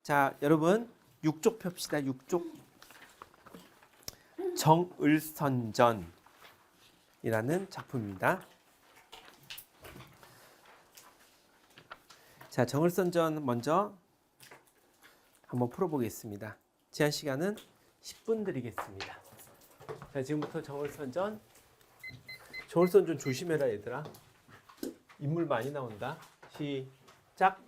자, 여러분 6쪽 펴시다. 6쪽. 정을선전이라는 작품입니다. 자, 정을선전 먼저 한번 풀어보겠습니다. 제한 시간은 10분 드리겠습니다. 자, 지금부터 정을선전 조심해라 얘들아. 인물 많이 나온다. 시작.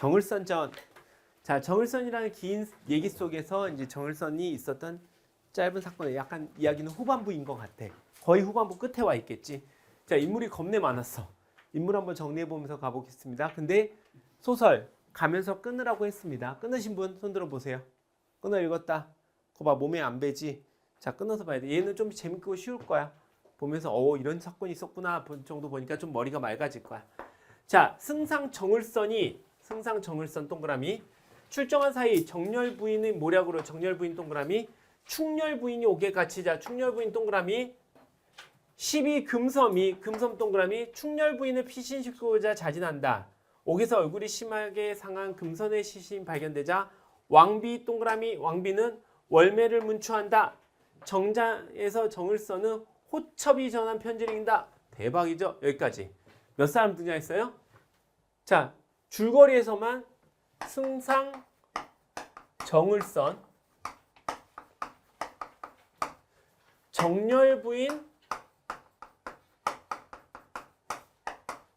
정을선전. 자, 정을선이라는 긴 얘기 속에서 이제 정을선이 있었던 짧은 사건의 약간 이야기는 후반부인 것 같아. 거의 후반부 끝에 와 있겠지. 자, 인물이 겁내 많았어. 인물 한번 정리해 보면서 가보겠습니다. 근데 소설 가면서 끊으라고 했습니다. 끊으신 분 손 들어 보세요. 끊어 읽었다. 그거 봐, 몸에 안 배지. 자, 끊어서 봐야 돼. 얘는 좀 재밌고 쉬울 거야. 보면서 이런 사건이 있었구나 정도 보니까 좀 머리가 맑아질 거야. 자, 승상정을선 동그라미. 출정한 사이 정렬부인의 모략으로 정렬부인 동그라미. 충렬부인이 오게 갇히자 충렬부인 동그라미. 12 금섬 동그라미. 충렬부인을 피신시키고자 자진한다. 옥에서 얼굴이 심하게 상한 금선의 시신 발견되자 왕비 동그라미. 왕비는 월매를 문추한다. 정자에서 정을선은 호첩이 전한 편지를 읽는다. 대박이죠? 여기까지. 몇 사람 등장했어요? 자, 줄거리에서만 승상, 정을선, 정렬부인,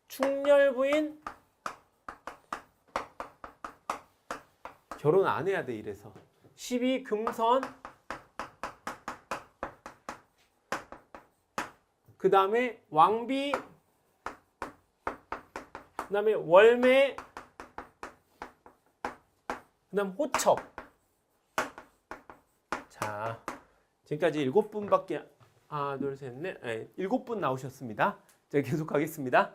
충렬부인, 결혼 안 해야 돼 이래서 12 금선, 그 다음에 왕비, 그 다음에 월매, 그 다음 호첩. 자, 지금까지 7분밖에 하나, 둘, 셋, 넷, 7분 나오셨습니다. 제가 계속 가겠습니다.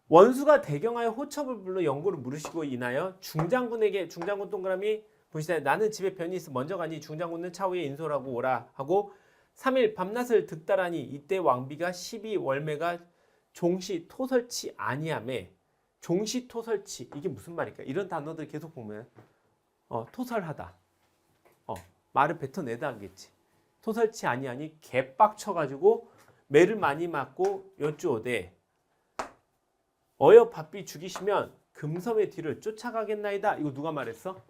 원수가 대경하여 호첩을 불러 연고를 물으시고 인하여 중장군에게 중장군 동그라미 보시되 나는 집에 변이 있어 먼저 가니 중장군은 차후에 인솔하고 오라 하고 3일 밤낮을 득달하니 이때 왕비가 12월매가 종시 토설치 아니하매 종시 토설치 이게 무슨 말일까? 이런 단어들 계속 보면 토설하다 말을 뱉어내다 하겠지. 토설치 아니하니 개빡쳐가지고 매를 많이 맞고 여쭈오되 어여 바삐 죽이시면 금섬의 뒤를 쫓아가겠나이다. 이거 누가 말했어?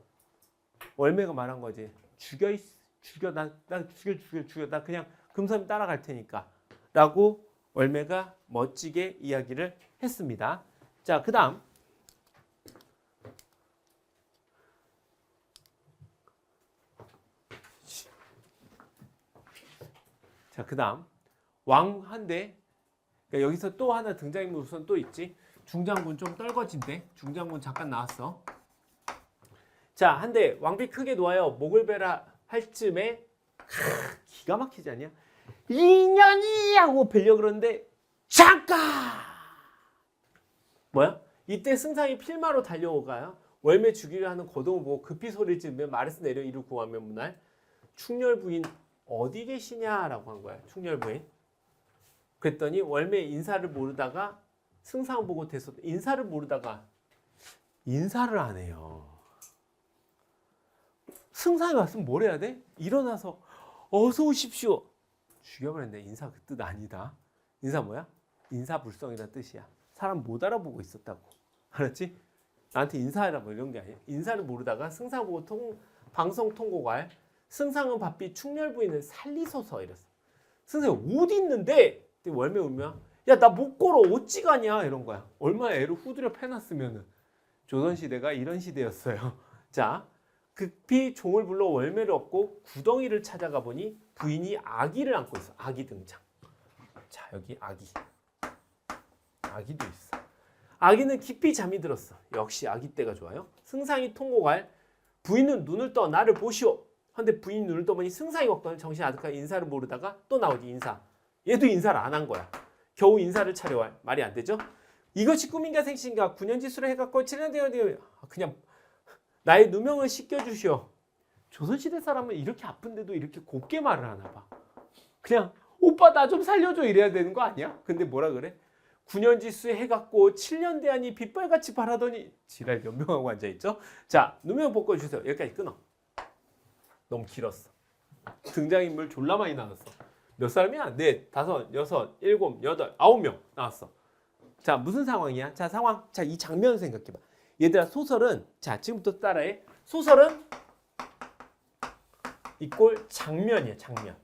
월매가 말한 거지. 죽여 나 죽여 나 그냥 금섬 따라갈 테니까 라고 월매가 멋지게 이야기를 했습니다. 자, 그 다음 왕한대. 그러니까 여기서 또 하나 등장인물 우선 또 있지. 중장군 좀 떨거진데. 중장군 잠깐 나왔어. 자, 한데 왕비 크게 놓아요. 목을 베라 할 쯤에 기가 막히지 않냐? 인연이 하고 벨려 그러는데 잠깐! 뭐야? 이때 승상이 필마로 달려오가요. 월매 주기를 하는 거동을 보고 급히 소리를 지르며 말에서 내려 이를 구하며 문할 충렬부인 어디 계시냐라고 한 거야. 충렬부인. 그랬더니 월매 인사를 모르다가 승상 보고 대소 인사를 모르다가 인사를 안 해요. 승상이 왔으면 뭘 해야 돼? 일어나서 어서 오십시오. 죽여버렸는데 인사 그 뜻 아니다. 인사 뭐야? 인사불성이라는 뜻이야. 사람 못 알아보고 있었다고. 알았지? 나한테 인사해라 뭐 이런 게 아니야. 인사를 모르다가 승상 보고 방송 통곡할 승상은 바삐 충렬부인을 살리소서 이랬어. 승상이 어디 있는데? 월매 울면 야 나 못 걸어 어찌 가냐 이런 거야. 얼마나 애를 후드려 패놨으면은. 조선시대가 이런 시대였어요. 자, 급히 종을 불러 월매를 얻고 구덩이를 찾아가 보니 부인이 아기를 안고 있어. 아기 등장. 자, 여기 아기도 있어. 아기는 깊이 잠이 들었어. 역시 아기 때가 좋아요. 승상이 통곡할 부인은 눈을 떠 나를 보시오. 근데 부인이 눈을 떠보니 승상이 왔거든. 정신 아득하게 인사를 모르다가 또 나오지 인사. 얘도 인사를 안 한 거야. 겨우 인사를 차려와. 말이 안 되죠? 이것이 꿈인가 생신가 9년지수를 해갖고 7년 되어 그냥 나의 누명을 씻겨주시오. 조선시대 사람은 이렇게 아픈데도 이렇게 곱게 말을 하나 봐. 그냥 오빠 나 좀 살려줘 이래야 되는 거 아니야? 근데 뭐라 그래? 9년지수 해갖고 7년 대하니 빗발같이 바라더니 지랄 연명하고 앉아있죠? 자, 누명 벗겨주세요. 여기까지 끊어. 너무 길었어. 등장인물 졸라 많이 나왔어. 몇 사람이야? 4, 5, 6, 7, 8, 9명 나왔어. 자, 무슨 상황이야? 자, 상황. 자, 이 장면 생각해봐. 얘들아, 소설은 자, 지금부터 따라해. 소설은 이꼴 장면이야, 장면.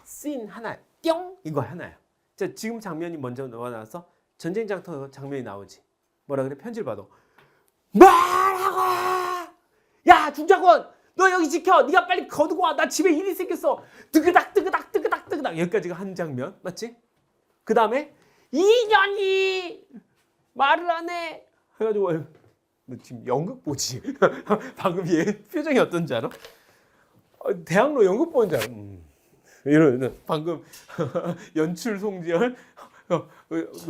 씬 하나, 뿅! 이거 하나야. 자, 지금 장면이 먼저 나와서 전쟁 장터 장면이 나오지. 뭐라 그래? 편지를 봐도 뭐라고? 야 중자권 너 여기 지켜. 네가 빨리 거두고 와. 나 집에 일이 생겼어. 뜨그닥 뜨그닥 뜨그닥 뜨그닥. 여기까지가 한 장면 맞지? 그 다음에 이년이 말을 안 해. 해가지고 너 지금 연극 보지? 방금 얘 표정이 어떤지 알아? 대학로 연극 보는 줄 알아. 이러는 방금 연출 송재열,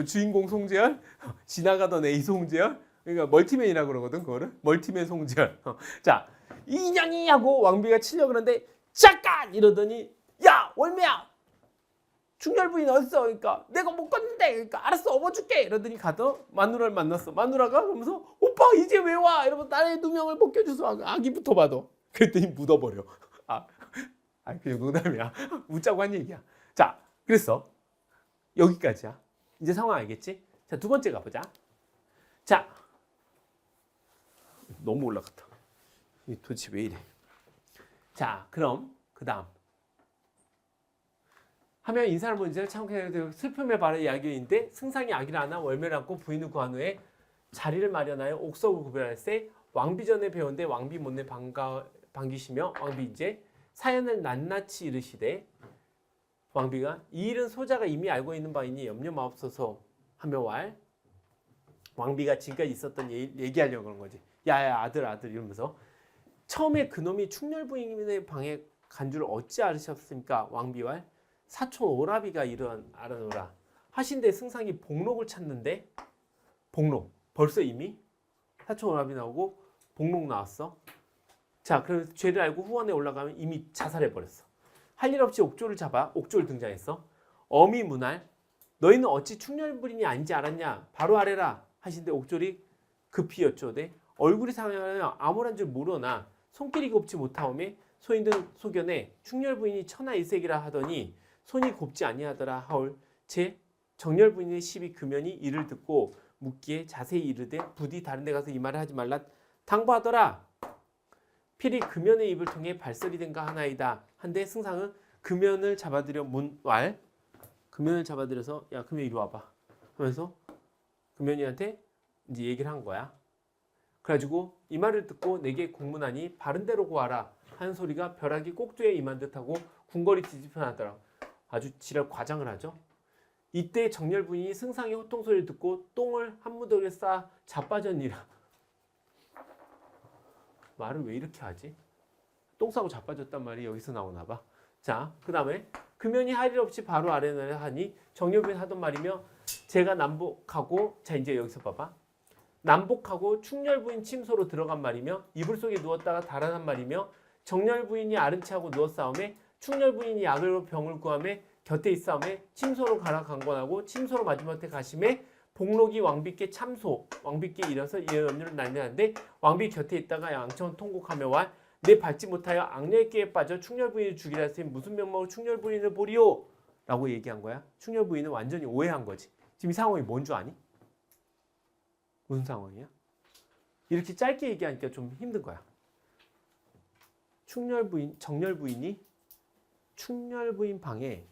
주인공 송재열, 지나가던 A 송재열, 그러니까 멀티맨이라고 그러거든 그거를 멀티맨 송재열. 자 이년이 하고 왕비가 치려고 그러는데 잠깐 이러더니 야 월매야 충렬 부인 어딨어? 그러니까 내가 못 껐는데 그러니까 알았어 업어줄게 이러더니 가서 마누라를 만났어. 마누라가 그러면서 오빠 이제 왜 와? 이러면 딸의 누명을 벗겨줘서 아기부터 봐도 그랬더니 묻어버려. 그냥 농담이야. 웃자고 한 얘기야. 자 그랬어. 여기까지야. 이제 상황 알겠지? 자 두 번째 가보자. 자 너무 올라갔다. 이 도대체 왜 이래? 자 그럼 그 다음 하면 인사를 본지를 참고해야 슬픔의 발의 이야기인데 승상이 아기를 안아 월매를 안고 부인을 구한 후에 자리를 마련하여 옥석을 구별할세 왕비 전에 배운데 왕비 못내 반기시며 왕비 이제 사연을 낱낱이 이르시되 왕비가 이 일은 소자가 이미 알고 있는 바이니 염려 마옵소서 하며 왈 왕비가 지금까지 있었던 얘기하려고 그런 거지. 야야 아들 이러면서 처음에 그놈이 충렬 부인의 방에 간 줄 어찌 알으셨습니까? 왕비왈 사촌 오라비가 이런 알아노라 하신데 승상이 복록을 찾는데 복록 벌써 이미 사촌 오라비 나오고 복록 나왔어. 자 그래서 죄를 알고 후원에 올라가면 이미 자살해 버렸어. 할 일 없이 옥조를 잡아 옥조를 등장했어. 어미 문할 너희는 어찌 충렬부인이 아닌지 알았냐 바로 아래라 하신데 옥졸이 급히 여쭤되 얼굴이 상하여 암울한 줄 모르나 손길이 곱지 못하오매 소인들 소견에 충렬부인이 천하일색이라 하더니 손이 곱지 아니하더라 하올 제 정렬부인의 시비 금연이 이를 듣고 묻기에 자세히 이르되 부디 다른 데 가서 이 말을 하지 말라 당부하더라. 필히 금연의 입을 통해 발설이 된가 하나이다. 한데 승상은 금연을 잡아들여 문왈 금연을 잡아들여서 야 금연 이리 와봐 하면서 금연이한테 이제 얘기를 한 거야. 그래가지고 이 말을 듣고 내게 공문하니 바른 대로 구하라 하는 소리가 벼락이 꼭두에 임한 듯하고 궁궐이 뒤집혀나더라. 아주 지랄 과장을 하죠. 이때 정렬부인이 승상의 호통 소리를 듣고 똥을 한 무더기에 쌓아 자빠졌니라. 말을 왜 이렇게 하지? 똥 싸고 자빠졌단 말이 여기서 나오나 봐. 자, 그 다음에 금연이 할 일 없이 바로 아래를 하니 정렬부인 하던 말이며 제가 남복하고 자 이제 여기서 봐봐. 남복하고 충렬부인 침소로 들어간 말이며 이불 속에 누웠다가 달아난 말이며 정렬부인이 아른 체하고 누웠사오매 충렬부인이 약을 병을 구함에 곁에 있사오매 침소로 가라 강권하고 침소로 마지못해 가심에 복록이 왕비께 참소 왕비께 이뤄서 이의 염려를 난리하는데 왕비 곁에 있다가 양천 통곡하며 와 내 밟지 못하여 악녀의 끼에 빠져 충렬부인을 죽이라 했으니 무슨 면목으로 충렬부인을 보리오? 라고 얘기한 거야. 충렬부인은 완전히 오해한 거지. 지금 이 상황이 뭔 줄 아니? 무슨 상황이야? 이렇게 짧게 얘기하니까 좀 힘든 거야. 정렬부인이 충렬부인 방에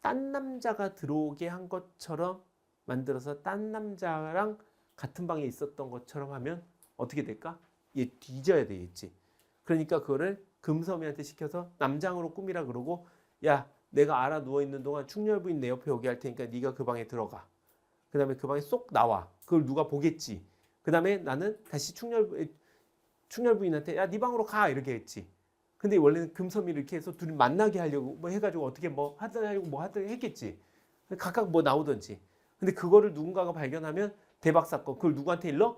딴 남자가 들어오게 한 것처럼 만들어서 딴 남자랑 같은 방에 있었던 것처럼 하면 어떻게 될까? 얘 뒤져야 되겠지. 그러니까 그거를 금섬이한테 시켜서 남장으로 꾸미라 그러고 야 내가 알아 누워있는 동안 충렬부인 내 옆에 오게 할 테니까 네가 그 방에 들어가. 그 다음에 그 방에 쏙 나와. 그걸 누가 보겠지. 그 다음에 나는 다시 충렬부인한테 야 네 방으로 가 이렇게 했지. 근데 원래는 금섬이 이렇게 해서 둘이 만나게 하려고 뭐 해가지고 어떻게 뭐 하려고 뭐 하든 했겠지. 각각 뭐 나오든지. 근데 그거를 누군가가 발견하면 대박 사건. 그걸 누구한테 일러?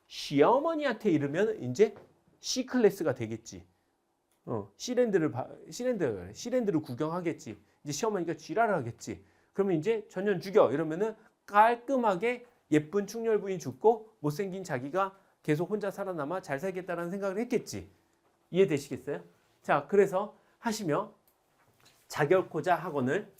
시어머니한테 이르면 이제 C 클래스가 되겠지. 시랜드를 구경하겠지. 이제 시어머니가 쥐라를 하겠지. 그러면 이제 전년 죽여 이러면은 깔끔하게 예쁜 충렬부인 죽고 못생긴 자기가 계속 혼자 살아남아 잘 살겠다라는 생각을 했겠지. 이해되시겠어요? 자, 그래서 하시며 자결코자 학원을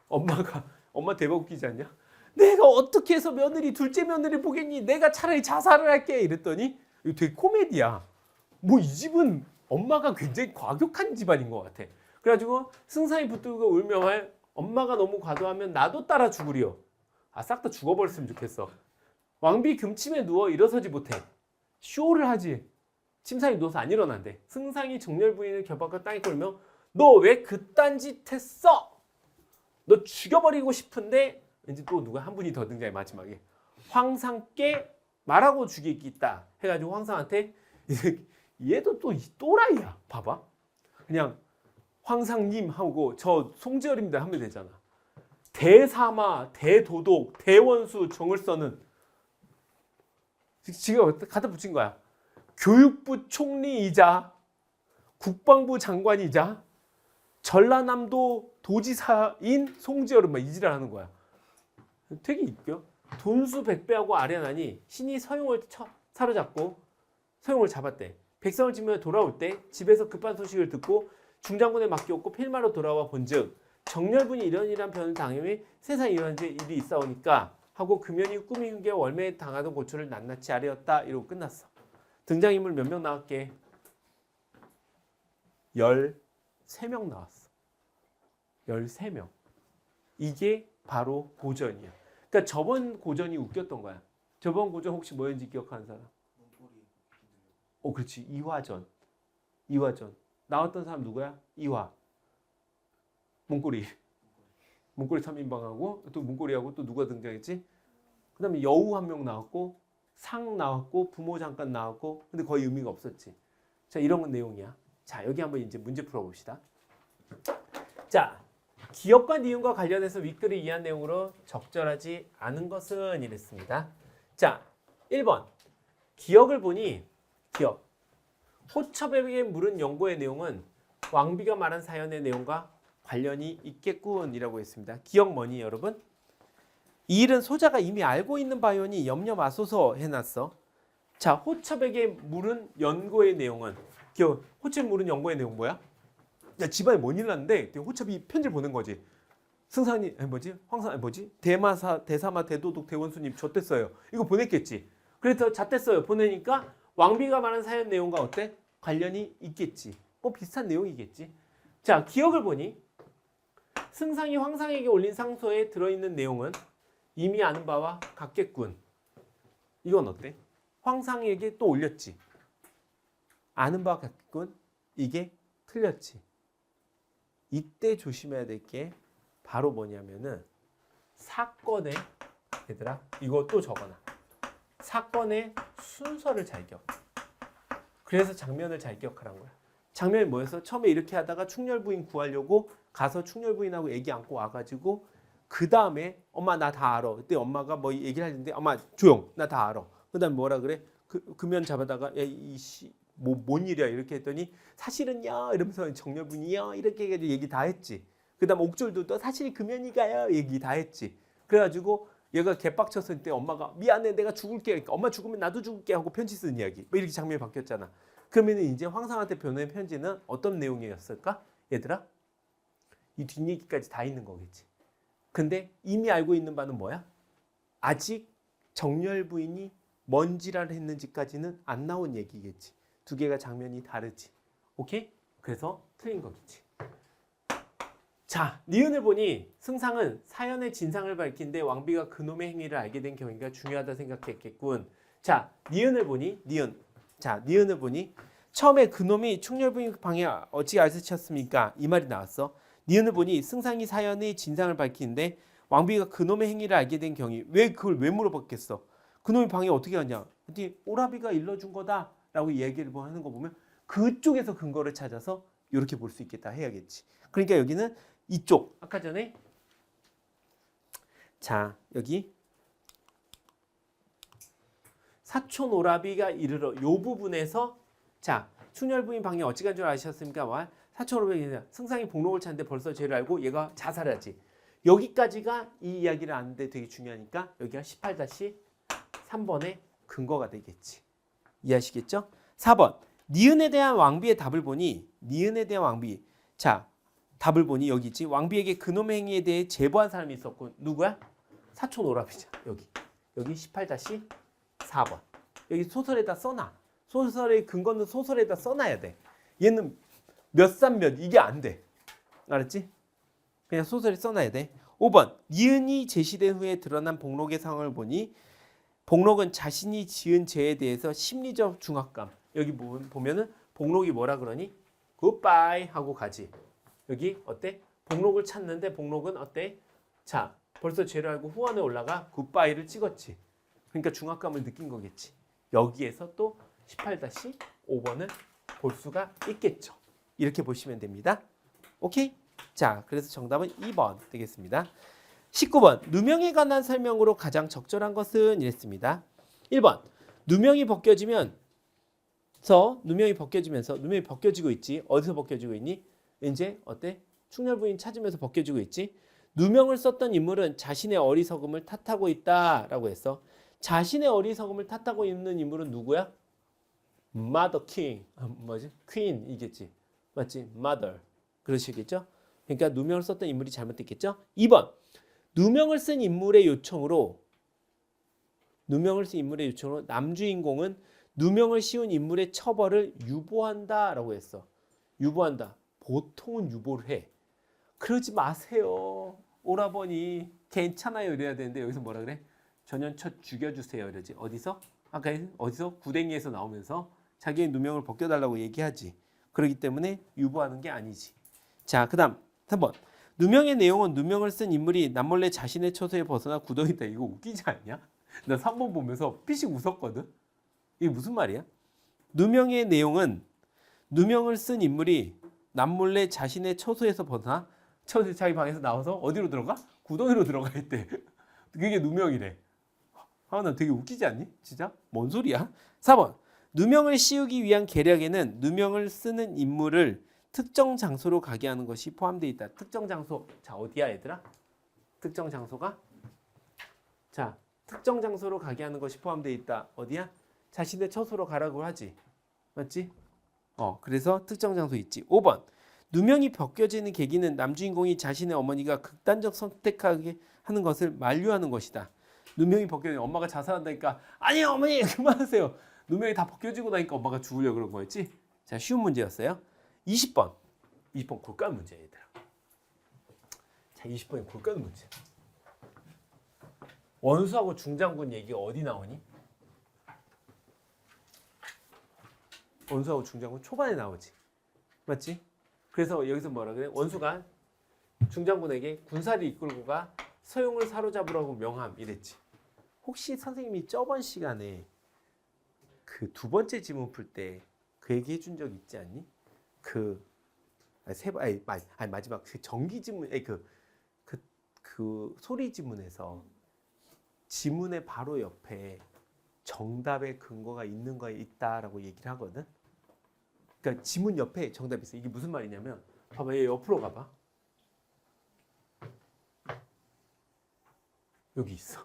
엄마 대박 웃기지 않냐? 내가 어떻게 해서 둘째 며느리 보겠니? 내가 차라리 자살을 할게 이랬더니 이거 되게 코미디야. 뭐 이 집은 엄마가 굉장히 과격한 집안인 것 같아. 그래가지고 승상이 붙들고 울며 말 엄마가 너무 과도하면 나도 따라 죽으리요. 싹 다 죽어버렸으면 좋겠어. 왕비 금침에 누워 일어서지 못해. 쇼를 하지. 침상에 누워서 안 일어난대. 승상이 정렬 부인을 결박하고 땅에 걸면 너 왜 그딴 짓 했어? 너 죽여버리고 싶은데 이제 또 누가 한 분이 더 등장해. 마지막에 황상께 말하고 죽이겠다 해가지고 황상한테 얘도 또 또라이야. 봐봐. 그냥 황상님 하고 저 송지열입니다 하면 되잖아. 대사마, 대도독, 대원수, 정을서는 지금 갖다 붙인 거야. 교육부 총리이자 국방부 장관이자 전라남도 도지사인 송지열은 막 이지랄 하는 거야. 되게 웃겨. 돈수 백배하고 아련하니 신이 서용을 사로잡고 서용을 잡았대. 백성을 지며 돌아올 때 집에서 급한 소식을 듣고 중장군에 맡겼고 필마로 돌아와 본즉 정렬분이 이런 변을 당하며 세상에 이런 일이 있사오니까 하고 금연이 꿈이 흉게 월매에 당하던 고초를 낱낱이 아뢰었다. 이러고 끝났어. 등장인물 몇 명 나왔게? 13명 나왔어. 13명. 이게 바로 고전이야. 그러니까 저번 고전이 웃겼던 거야. 저번 고전 혹시 뭐였는지 기억하는 사람? 그렇지. 이화전. 나왔던 사람 누구야? 이화. 문고리 3인방하고 또 문고리하고 또 누가 등장했지? 그 다음에 여우 한 명 나왔고 상 나왔고 부모 잠깐 나왔고 근데 거의 의미가 없었지. 자, 이런 건 내용이야. 자, 여기 한번 이제 문제 풀어봅시다. 자, 기억과 니은과 관련해서 윗글을 이해한 내용으로 적절하지 않은 것은 이랬습니다. 자, 1번 기억을 보니 기억 호첩에게 물은 연고의 내용은 왕비가 말한 사연의 내용과 관련이 있겠군이라고 했습니다. 기억 뭐니 여러분? 이 일은 소자가 이미 알고 있는 바이오니 염려 마소서 해놨어. 자, 호첩에게 물은 연고의 내용은 기억 호첩에 물은 연고의 내용 뭐야? 야, 집안에 뭔 일 났는데 호첩이 편지를 보낸 거지. 승상이 황상 대사마 대도독 대원수님 줬댔어요. 이거 보냈겠지. 그래서 잣댔어요. 보내니까 왕비가 말한 사연 내용과 어때? 관련이 있겠지. 비슷한 내용이겠지. 자, 기억을 보니 승상이 황상에게 올린 상소에 들어있는 내용은 이미 아는 바와 같겠군. 이건 어때? 황상에게 또 올렸지. 아는 바와 같겠군. 이게 틀렸지. 이때 조심해야 될 게 바로 뭐냐면은 사건의 얘들아 이거 또 적어놔. 사건의 순서를 잘 기억. 그래서 장면을 잘 기억하라는 거야. 장면이 뭐였어? 처음에 이렇게 하다가 충렬부인 구하려고 가서 충렬부인하고 애기 안고 와가지고 그 다음에 엄마 나 다 알아. 그때 엄마가 뭐 얘기를 하는데 엄마 조용 나 다 알아. 그 다음에 뭐라 그래? 금연 잡아다가 야 이씨 뭔 일이야 이렇게 했더니 사실은요 이러면서 정렬부인이요 이렇게 해가지고 얘기 다 했지. 그 다음 옥졸도 또 사실이 금연이가요 얘기 다 했지. 그래가지고 얘가 개빡쳤을 때 엄마가 미안해 내가 죽을게. 그러니까 엄마 죽으면 나도 죽을게 하고 편지 쓰는 이야기. 뭐 이렇게 장면이 바뀌었잖아. 그러면 이제 황상한테 보낸 편지는 어떤 내용이었을까? 얘들아? 이 뒷얘기까지 다 있는 거겠지. 근데 이미 알고 있는 바는 뭐야? 아직 정렬 부인이 뭔 지랄을 했는지까지는 안 나온 얘기겠지. 두 개가 장면이 다르지. 오케이? 그래서 틀린 거겠지. 자, 니은을 보니 승상은 사연의 진상을 밝힌데 왕비가 그놈의 행위를 알게 된 경위가 중요하다 생각했겠군. 자, 니은을 보니 니은을 보니 처음에 그놈이 충렬부인 방에 어찌 알스쳤습니까? 이 말이 나왔어. 니은을 보니 승상이 사연의 진상을 밝히는데 왕비가 그놈의 행위를 알게 된 경위 그걸 왜 물어봤겠어? 그놈이 방에 어떻게 갔냐? 오라비가 일러준 거다라고 얘기를 하는 거 보면 그쪽에서 근거를 찾아서 이렇게 볼 수 있겠다 해야겠지. 그러니까 여기는 이쪽 아까 전에 자 여기 사촌 오라비가 이르러 요 부분에서 자 충렬부인 방에 어찌 간 줄 아셨습니까? 사촌 오라비가 승상이 복록을 찾는데 벌써 죄를 알고 얘가 자살하지. 여기까지가 이 이야기를 아는데 되게 중요하니까 여기가 18-3번의 근거가 되겠지. 이해하시겠죠? 4번 니은에 대한 왕비의 답을 보니 자 답을 보니 여기 있지. 왕비에게 그놈의 행위에 대해 제보한 사람이 있었고 누구야? 사촌 오라비자. 여기 18-4번. 여기 소설에다 써놔. 소설의 근거는 소설에다 써놔야 돼. 얘는 몇 산 몇 이게 안 돼. 알았지? 그냥 소설에 써놔야 돼. 5번 니은이 제시된 후에 드러난 복록의 상황을 보니 복록은 자신이 지은 죄에 대해서 심리적 중압감. 여기 보면은 복록이 뭐라 그러니? 굿바이 하고 가지. 여기 어때? 복록을 찾는데 복록은 어때? 자, 벌써 죄를 알고 후원에 올라가 굿바이를 찍었지. 그러니까 중압감을 느낀 거겠지. 여기에서 또 18-5번을 볼 수가 있겠죠. 이렇게 보시면 됩니다. 오케이? 자, 그래서 정답은 2번 되겠습니다. 19번. 누명에 관한 설명으로 가장 적절한 것은 이랬습니다. 1번. 누명이 벗겨지면서 누명이 벗겨지고 있지. 어디서 벗겨지고 있니? 이제 어때? 충렬 부인 찾으면서 벗겨지고 있지. 누명을 썼던 인물은 자신의 어리석음을 탓하고 있다라고 했어. 자신의 어리석음을 탓하고 있는 인물은 누구야? Mother King. 뭐지? Queen이겠지. 맞지? Mother. 그러시겠죠? 그러니까 누명을 썼던 인물이 잘못됐겠죠? 2번. 누명을 쓴 인물의 요청으로 남주인공은 누명을 씌운 인물의 처벌을 유보한다라고 했어. 유보한다. 보통은 유보를 해. 그러지 마세요. 오라버니 괜찮아요 이래야 되는데 여기서 뭐라 그래? 전연첫 죽여주세요 이러지. 어디서? 아까 어디서? 구댕이에서 나오면서 자기의 누명을 벗겨달라고 얘기하지. 그렇기 때문에 유보하는 게 아니지. 자, 그 다음 3번. 누명의 내용은 누명을 쓴 인물이 남몰래 자신의 처소에 벗어나 굳어있다. 이거 웃기지 않냐? 나 3번 보면서 피식 웃었거든. 이게 무슨 말이야? 누명의 내용은 누명을 쓴 인물이 남몰래 자신의 처소에서 벗어나 처소 자기 방에서 나와서 어디로 들어가? 구덩이로 들어가 있대. 그게 누명이래. 아, 나 되게 웃기지 않니? 진짜? 뭔 소리야? 4번. 누명을 씌우기 위한 계략에는 누명을 쓰는 인물을 특정 장소로 가게 하는 것이 포함되어 있다. 특정 장소. 자, 어디야, 얘들아? 특정 장소가? 자, 특정 장소로 가게 하는 것이 포함되어 있다. 어디야? 자신의 처소로 가라고 하지. 맞지? 그래서 특정 장소 있지. 5번. 누명이 벗겨지는 계기는 남주인공이 자신의 어머니가 극단적 선택하게 하는 것을 만류하는 것이다. 누명이 벗겨지면 엄마가 자살한다니까 아니 어머니 그만하세요. 누명이 다 벗겨지고 나니까 엄마가 죽으려고 그런 거였지. 자, 쉬운 문제였어요. 20번 골까는 문제 얘들아. 자, 20번이 골까는 문제. 원수하고 중장군 얘기가 어디 나오니? 원수하고 중장군 초반에 나오지. 맞지? 그래서 여기서 뭐라 그래? 원수가 중장군에게 군사를 이끌고 가 서용을 사로잡으라고 명함 이랬지. 혹시 선생님이 저번 시간에 그 두 번째 지문 풀 때 그 얘기 해준 적 있지 않니? 마지막 그 전기 지문, 그 소리 지문에서 지문의 바로 옆에 정답의 근거가 있는 거에 있다라고 얘기를 하거든. 그러니까 지문 옆에 정답이 있어. 이게 무슨 말이냐면 봐봐, 얘 옆으로 가봐. 여기 있어.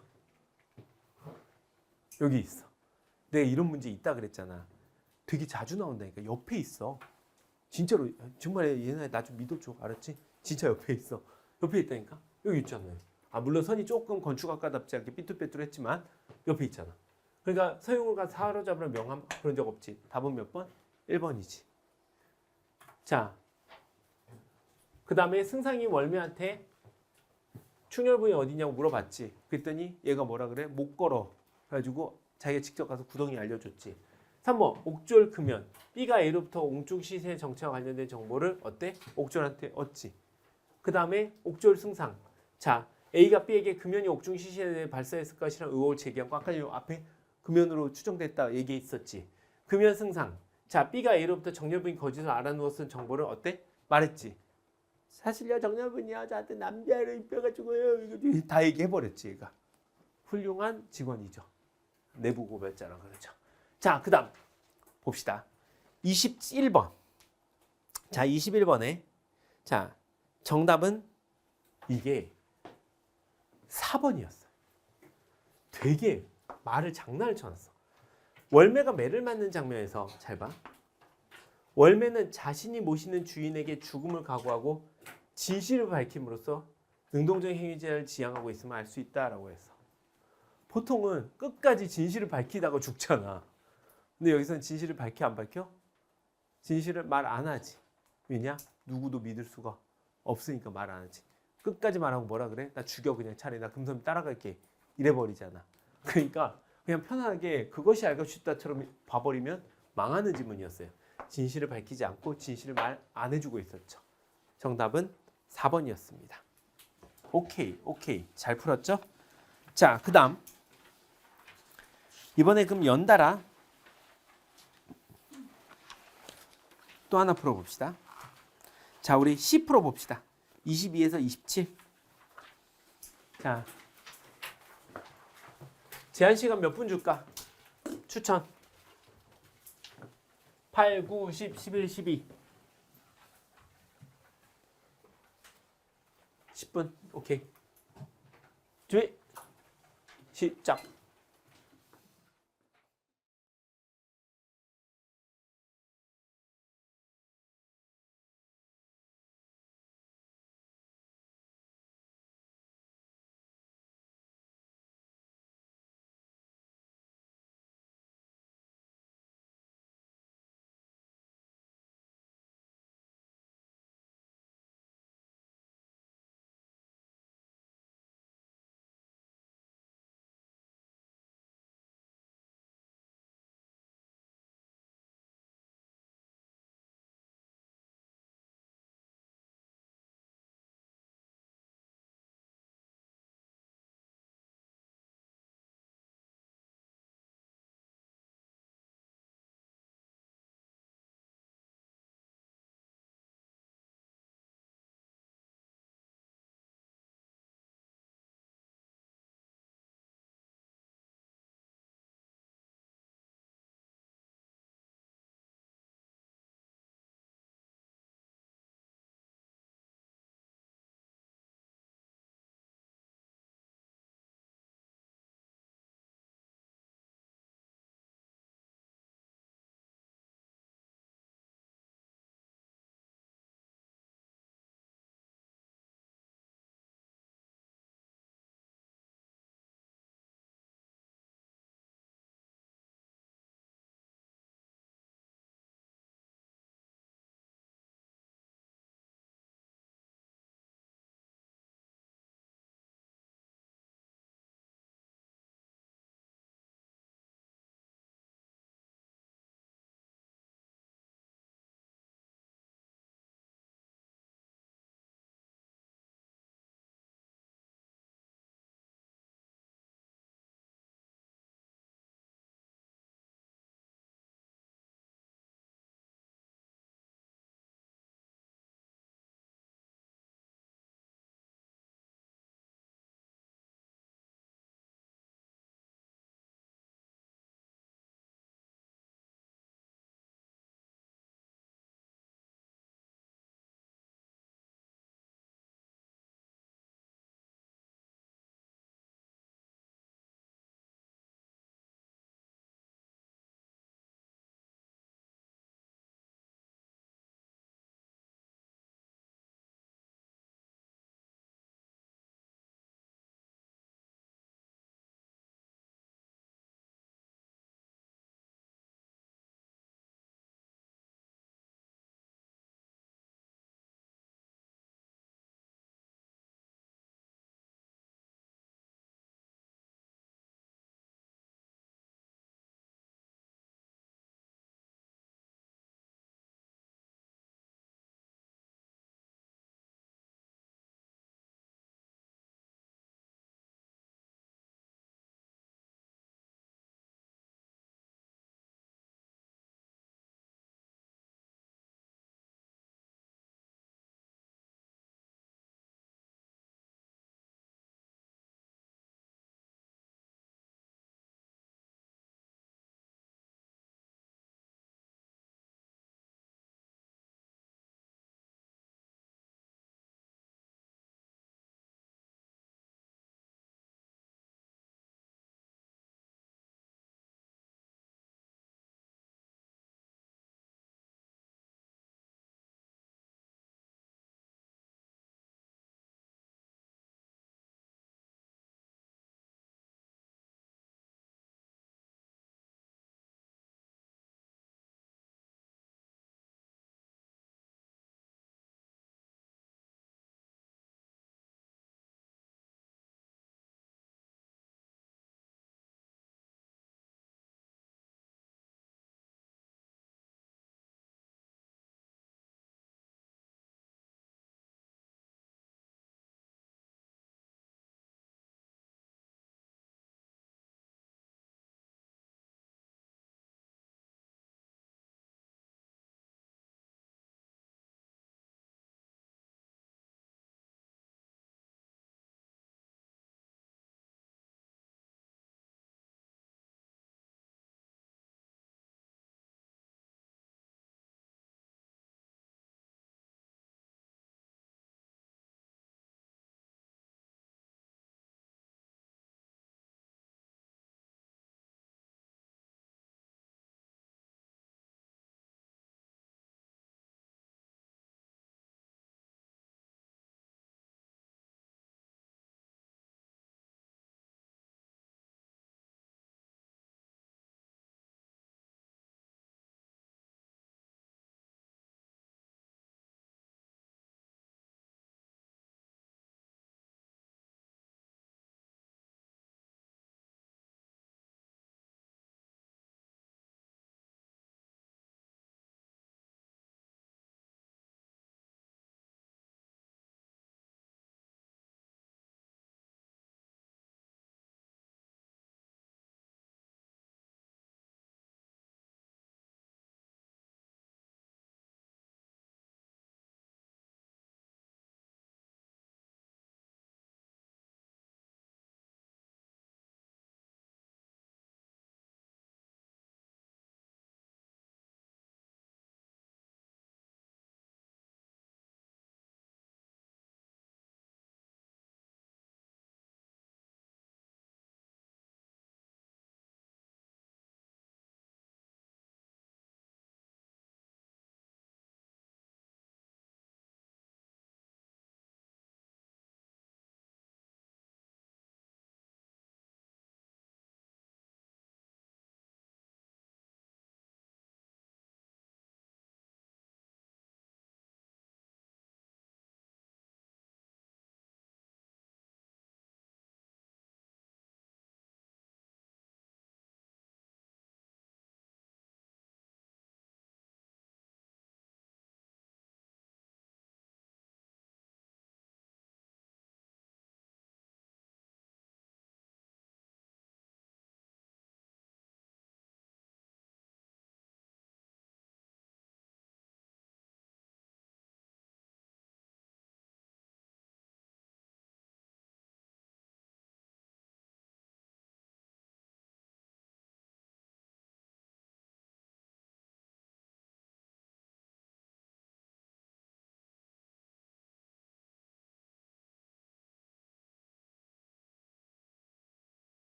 여기 있어. 내가 이런 문제 있다 그랬잖아. 되게 자주 나온다니까. 옆에 있어. 진짜로. 정말 얘네 나 좀 믿어줘. 알았지? 진짜 옆에 있어. 옆에 있다니까. 여기 있잖아요. 물론 선이 조금 건축학과답지 않게 삐뚤빼뚤했지만 옆에 있잖아. 그러니까 서용을 사로잡으라 명함 그런 적 없지. 답은 몇 번? 1번이지. 자, 그 다음에 승상이 월매한테 충혈부위 어디냐고 물어봤지. 그랬더니 얘가 뭐라 그래? 못 걸어. 그래가지고 자기가 직접 가서 구덩이 알려줬지. 3번 옥졸 금연. B가 A로부터 옹중 시세 정체와 관련된 정보를 어때? 옥졸한테 얻지. 그 다음에 옥졸 승상. 자, A가 B에게 금연이 옥중 시세에 발사했을 것이라는 의혹을 제기한 거 아까 앞에 금연으로 추정됐다 얘기했었지. 금연 승상. 자, B가 A로부터 정렬부인 거짓을 알아누었은 정보를 어때? 말했지. 사실요 정렬부인이요 저한테 남자를 입혀가지고요 이거 다 얘기해버렸지. 얘가 훌륭한 직원이죠. 내부 고발자라 그러죠. 자, 그 다음 봅시다. 21번. 자, 21번에 자 정답은 이게 4번이었어. 되게 말을 장난을 쳐놨어. 월매가 매를 맞는 장면에서 잘 봐. 월매는 자신이 모시는 주인에게 죽음을 각오하고 진실을 밝힘으로써 능동적인 행위자를 지향하고 있음을 알 수 있다라고 했어. 보통은 끝까지 진실을 밝히다가 죽잖아. 근데 여기서는 진실을 밝혀 안 밝혀? 진실을 말 안 하지. 왜냐? 누구도 믿을 수가 없으니까 말 안 하지. 끝까지 말하고 뭐라 그래? 나 죽여 그냥 차라리 나 금섬 따라갈게. 이래버리잖아. 그러니까 그냥 편하게 그것이 알고 싶다처럼 봐버리면 망하는 지문이었어요. 진실을 밝히지 않고 진실을 말 안 해주고 있었죠. 정답은 4번이었습니다. 오케이. 잘 풀었죠? 자, 그 다음. 이번에 그럼 연달아 또 하나 풀어봅시다. 자, 우리 C 풀어봅시다. 22에서 27. 자, 제한 시간 몇 분 줄까? 추천. 8, 9, 10, 11, 12. 10분. 오케이. 준비. 시작.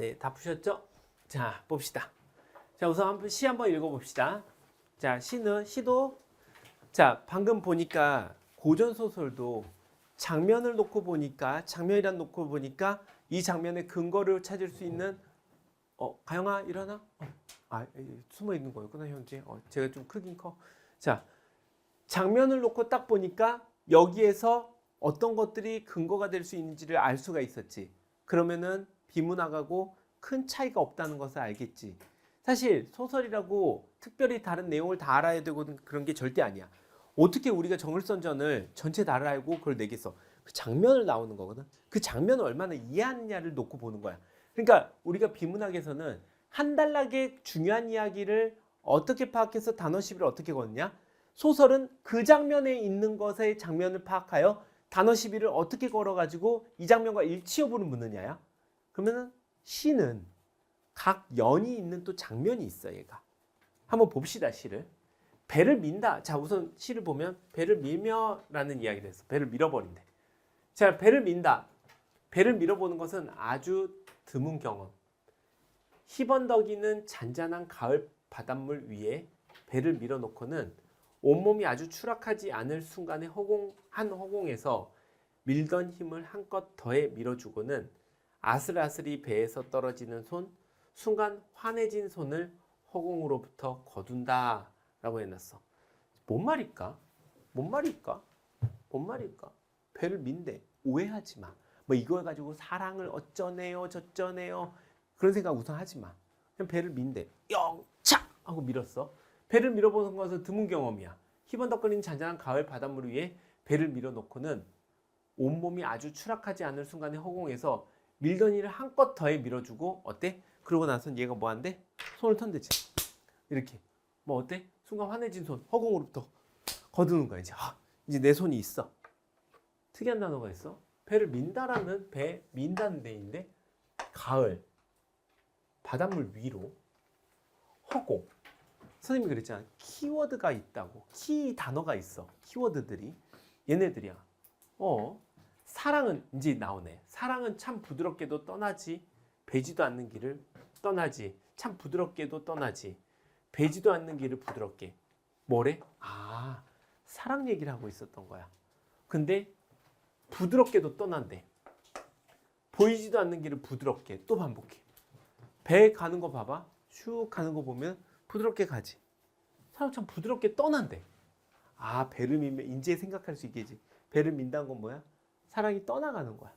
네, 다 푸셨죠? 자, 봅시다. 자, 우선 한번 시 한번 읽어봅시다. 자, 시도 자, 방금 보니까 고전 소설도 장면을 놓고 보니까 장면이란 놓고 보니까 이 장면의 근거를 찾을 수 있는 가영아 일어나? 숨어 있는 거였구나 현재. 제가 좀 크긴 커. 자, 장면을 놓고 딱 보니까 여기에서 어떤 것들이 근거가 될 수 있는지를 알 수가 있었지. 그러면은 비문학하고 큰 차이가 없다는 것을 알겠지. 사실 소설이라고 특별히 다른 내용을 다 알아야 되고 그런 게 절대 아니야. 어떻게 우리가 정을선전을 전체 다 알고 그걸 내겠어. 그 장면을 나오는 거거든. 그 장면을 얼마나 이해하느냐를 놓고 보는 거야. 그러니까 우리가 비문학에서는 한 단락의 중요한 이야기를 어떻게 파악해서 단어 시비를 어떻게 걷냐? 소설은 그 장면에 있는 것의 장면을 파악하여 단어 시비를 어떻게 걸어가지고 이 장면과 일치 여부를 묻느냐야. 그러면은 시는 각 연이 있는 또 장면이 있어. 얘가 한번 봅시다. 시를 배를 민다. 자, 우선 시를 보면 배를 밀며라는 이야기를 했어. 배를 밀어버린대. 자, 배를 민다. 배를 밀어보는 것은 아주 드문 경험. 희번덕이는 잔잔한 가을 바닷물 위에 배를 밀어놓고는 온몸이 아주 추락하지 않을 순간에 허공에서 밀던 힘을 한껏 더해 밀어주고는 아슬아슬이 배에서 떨어지는 순간 환해진 손을 허공으로부터 거둔다 라고 해놨어. 뭔 말일까? 뭔 말일까? 뭔 말일까? 배를 민대. 오해하지 마. 뭐 이걸 가지고 사랑을 어쩌네요 저쩌네요 그런 생각 우선 하지 마. 그냥 배를 민대. 영차! 하고 밀었어. 배를 밀어보는 것은 드문 경험이야. 희번덕거리는 잔잔한 가을 바닷물 위에 배를 밀어놓고는 온몸이 아주 추락하지 않을 순간에 허공에서 밀던 이를 한껏 더해 밀어주고 어때? 그러고 나선 얘가 뭐 한대? 손을 턴대지. 이렇게. 뭐 어때? 순간 환해진 손 허공으로부터 거두는 거야. 이제 내 손이 있어. 특이한 단어가 있어. 배를 민다라는 배 민다는 데인데 가을 바닷물 위로 허공. 선생님이 그랬잖아. 키워드가 있다고. 키 단어가 있어. 키워드들이 얘네들이야. 사랑은 이제 나오네. 사랑은 참 부드럽게도 떠나지 배지도 않는 길을 떠나지. 참 부드럽게도 떠나지 배지도 않는 길을 부드럽게. 뭐래? 사랑 얘기를 하고 있었던 거야. 근데 부드럽게도 떠난대. 보이지도 않는 길을 부드럽게. 또 반복해. 배 가는 거 봐봐. 슉 가는 거 보면 부드럽게 가지. 사람 참 부드럽게 떠난대. 배를 밀면 이제 생각할 수 있겠지. 배를 민다는 건 뭐야? 사랑이 떠나가는 거야.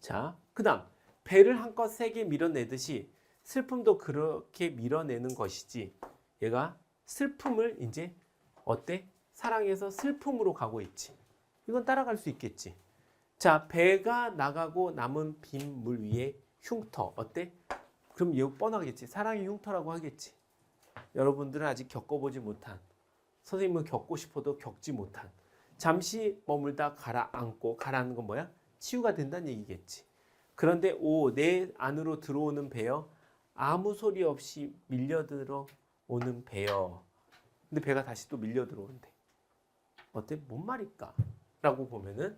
자, 그 다음 배를 한껏 세게 밀어내듯이 슬픔도 그렇게 밀어내는 것이지. 얘가 슬픔을 이제 어때? 사랑에서 슬픔으로 가고 있지. 이건 따라갈 수 있겠지. 자, 배가 나가고 남은 빈 물 위에 흉터. 어때? 그럼 얘 뻔하겠지. 사랑의 흉터라고 하겠지. 여러분들은 아직 겪어보지 못한, 선생님은 겪고 싶어도 겪지 못한, 잠시 머물다 가라앉고, 가라앉는 건 뭐야? 치유가 된다는 얘기겠지. 그런데 내 안으로 들어오는 배여, 아무 소리 없이 밀려들어 오는 배여. 근데 배가 다시 또 밀려 들어온대. 어때? 뭔 말일까? 라고 보면은,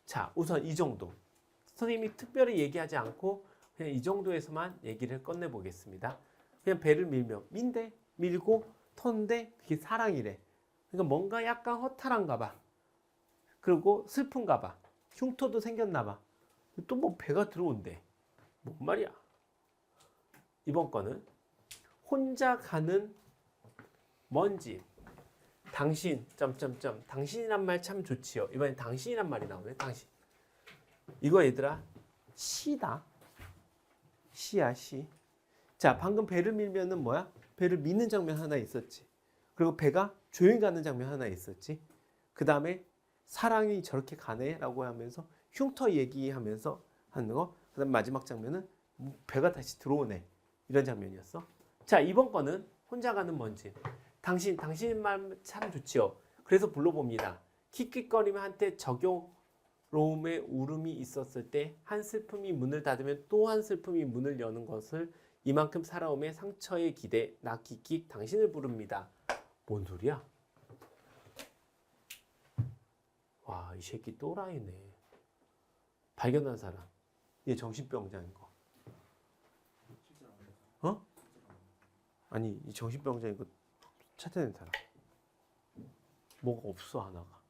자, 우선 이 정도. 선생님이 특별히 얘기하지 않고 그냥 이 정도에서만 얘기를 꺼내 보겠습니다. 그냥 배를 밀며 민대 밀고 터는데 그게 사랑이래. 그러니까 뭔가 약간 허탈한가 봐. 그리고 슬픈가 봐. 흉터도 생겼나 봐. 또 뭐 배가 들어온대. 뭔 말이야? 이번 거는 혼자 가는 먼 집. 당신 점점점 당신이란 말 참 좋지요. 이번엔 당신이란 말이 나오네. 당신. 이거 얘들아 시다. 시야 시. 자, 방금 배를 밀면은 뭐야? 배를 미는 장면 하나 있었지. 그리고 배가 조용히 가는 장면 하나 있었지. 그 다음에 사랑이 저렇게 가네 라고 하면서 흉터 얘기하면서 하는 거. 그 다음 마지막 장면은 배가 다시 들어오네. 이런 장면이었어. 자, 이번 거는 혼자 가는 먼 집. 당신 말 참 좋지요. 그래서 불러봅니다. 킥킥거리며 한때 적용로움의 울음이 있었을 때 한 슬픔이 문을 닫으면 또 한 슬픔이 문을 여는 것을 이만큼 살아옴의 상처에 기대 나 킥킥 당신을 부릅니다. 뭔 소리야? 와, 이 새끼 또라이네. 발견한 사람. 얘 정신병자인 거. 어? 아니 이 정신병자 이거 찾아낸 사람 뭐가 없어 하나가.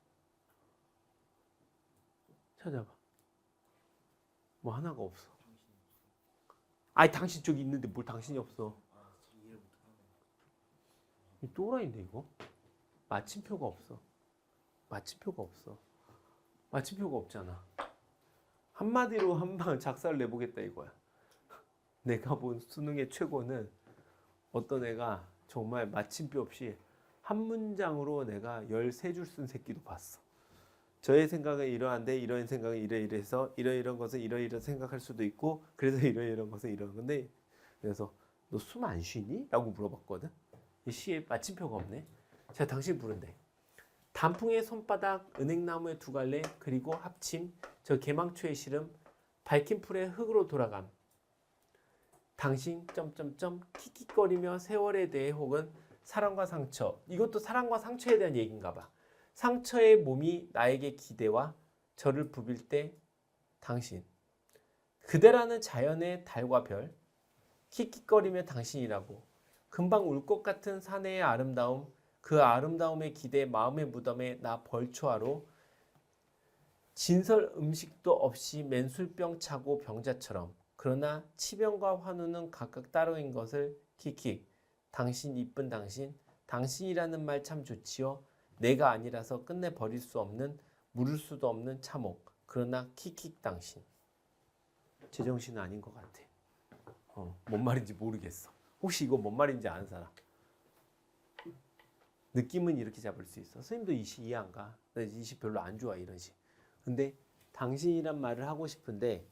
찾아봐. 뭐 하나가 없어. 아니 당신 저기 있는데 뭘 당신이 없어. 이 또라이인데 이거. 마침표가 없어. 마침표가 없어. 마침표가 없잖아. 한마디로 한 방 작사를 내보겠다 이거야. 내가 본 수능의 최고는 어떤 애가 정말 마침표 없이 한 문장으로 내가 13줄 쓴 새끼도 봤어. 저의 생각은 이러한데 이런 생각은 이러이러해서 이러이런 것은 이러이러 생각할 수도 있고 그래서 이러이런 것은 이런 건데 그래서 너 숨 안 쉬니? 라고 물어봤거든. 이 시에 마침표가 없네. 자, 당신 부른대. 단풍의 손바닥, 은행나무의 두 갈래, 그리고 합침, 저 개망초의 시름, 밝힌 풀의 흙으로 돌아감. 당신 점점점 킥킥거리며 세월에 대해 혹은 사랑과 상처. 이것도 사랑과 상처에 대한 얘기인가 봐. 상처의 몸이 나에게 기대와 저를 부빌 때 당신. 그대라는 자연의 달과 별. 킥킥거리며 당신이라고. 금방 울 것 같은 사내의 아름다움. 그 아름다움의 기대 마음의 무덤에 나 벌초하로 진설 음식도 없이 맨술병 차고 병자처럼 그러나 치병과 환우는 각각 따로인 것을 킥킥 당신 이쁜 당신 당신이라는 말 참 좋지요 내가 아니라서 끝내 버릴 수 없는 물을 수도 없는 참혹 그러나 킥킥 당신 제정신은 아닌 것 같아. 뭔 말인지 모르겠어. 혹시 이거 뭔 말인지 아는 사람? 느낌은 이렇게 잡을 수 있어. 선생님도 이 시 이해 안 가. 나 이 시 별로 안 좋아 이런 시. 근데 당신이란 말을 하고 싶은데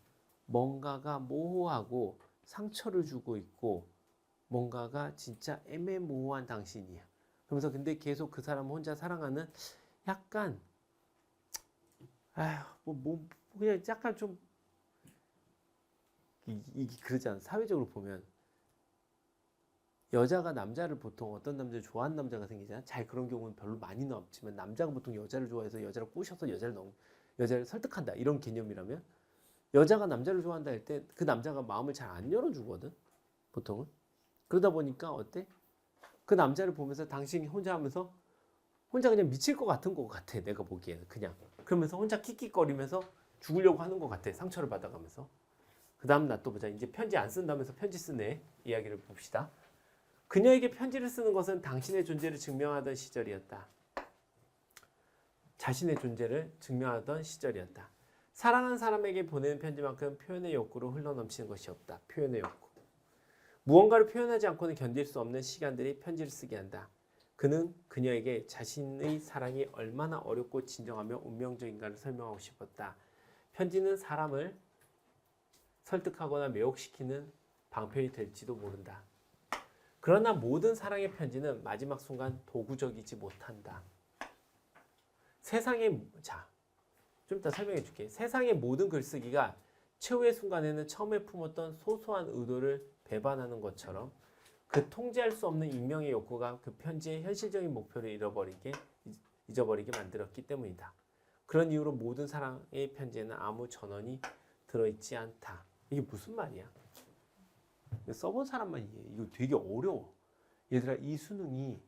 뭔가가 모호하고 상처를 주고 있고 뭔가가 진짜 애매모호한 당신이야. 그러면서 근데 계속 그 사람을 혼자 사랑하는 약간 그냥 약간 좀 이게 그러잖아. 사회적으로 보면 여자가 남자를 보통 어떤 남자를 좋아하는 남자가 생기잖아. 잘 그런 경우는 별로 많이는 없지만 남자가 보통 여자를 좋아해서 여자를 꼬셔서 여자를 설득한다 이런 개념이라면 여자가 남자를 좋아한다 할 때 그 남자가 마음을 잘 안 열어주거든 보통은. 그러다 보니까 어때? 그 남자를 보면서 당신이 혼자 하면서 혼자 그냥 미칠 것 같은 것 같아 내가 보기에는 그냥. 그러면서 혼자 킥킥거리면서 죽으려고 하는 것 같아 상처를 받아가면서. 그 다음 나 또 보자. 이제 편지 안 쓴다면서 편지 쓰네 이야기를 봅시다. 그녀에게 편지를 쓰는 것은 당신의 존재를 증명하던 시절이었다. 자신의 존재를 증명하던 시절이었다. 사랑하는 사람에게 보내는 편지만큼 표현의 욕구로 흘러넘치는 것이 없다. 표현의 욕구. 무언가를 표현하지 않고는 견딜 수 없는 시간들이 편지를 쓰게 한다. 그는 그녀에게 자신의 사랑이 얼마나 어렵고 진정하며 운명적인가를 설명하고 싶었다. 편지는 사람을 설득하거나 매혹시키는 방편이 될지도 모른다. 그러나 모든 사랑의 편지는 마지막 순간 도구적이지 못한다. 좀 이따 설명해 줄게. 세상의 모든 글쓰기가 최후의 순간에는 처음에 품었던 소소한 의도를 배반하는 것처럼 그 통제할 수 없는 익명의 욕구가 그 편지의 현실적인 목표를 잊어버리게 만들었기 때문이다. 그런 이유로 모든 사랑의 편지에는 아무 전원이 들어있지 않다. 이게 무슨 말이야? 써본 사람만 이해해. 이거 되게 어려워. 얘들아 이 수능이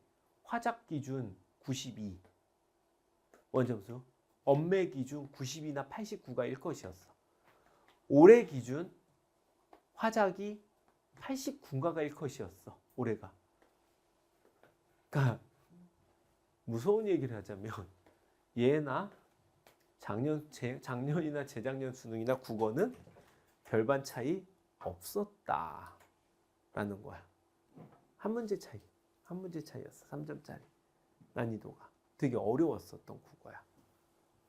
화작 기준 92 원점수 엄매 기준 90이나 89가 일 것이었어. 올해 기준 화작이 89인가가 일 것이었어. 올해가. 그러니까 무서운 얘기를 하자면 얘나 작년이나 재작년 수능이나 국어는 별반 차이 없었다 라는 거야. 한 문제 차이였어. 3점짜리 난이도가 되게 어려웠었던 국어야.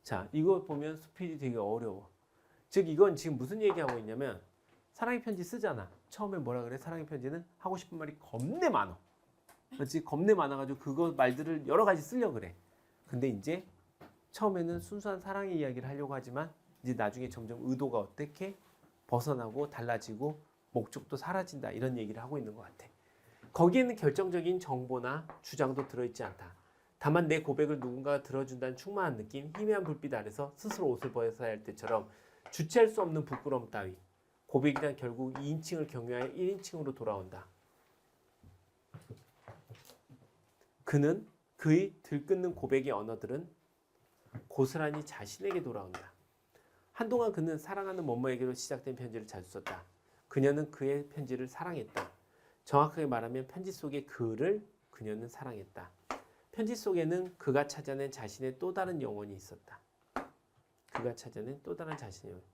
자, 이거 보면 수필이 되게 어려워. 즉 이건 지금 무슨 얘기하고 있냐면 사랑의 편지 쓰잖아. 처음에 뭐라 그래? 사랑의 편지는 하고 싶은 말이 겁내 많아. 그렇지? 겁내 많아가지고 그거 말들을 여러 가지 쓰려고 그래. 근데 이제 처음에는 순수한 사랑의 이야기를 하려고 하지만 이제 나중에 점점 의도가 어떻게 벗어나고 달라지고 목적도 사라진다 이런 얘기를 하고 있는 것 같아. 거기에는 결정적인 정보나 주장도 들어있지 않다. 다만 내 고백을 누군가가 들어준다는 충만한 느낌, 희미한 불빛 아래서 스스로 옷을 벗어야 할 때처럼 주체할 수 없는 부끄러움 따위. 고백이란 결국 2인칭을 경유하여 1인칭으로 돌아온다. 그의 들끓는 고백의 언어들은 고스란히 자신에게 돌아온다. 한동안 그는 사랑하는 뭐뭐에게로 시작된 편지를 자주 썼다. 그녀는 그의 편지를 사랑했다. 정확하게 말하면 편지 속의 그를 그녀는 사랑했다. 편지 속에는 그가 찾아낸 자신의 또 다른 영혼이 있었다. 그가 찾아낸 또 다른 자신의 영혼.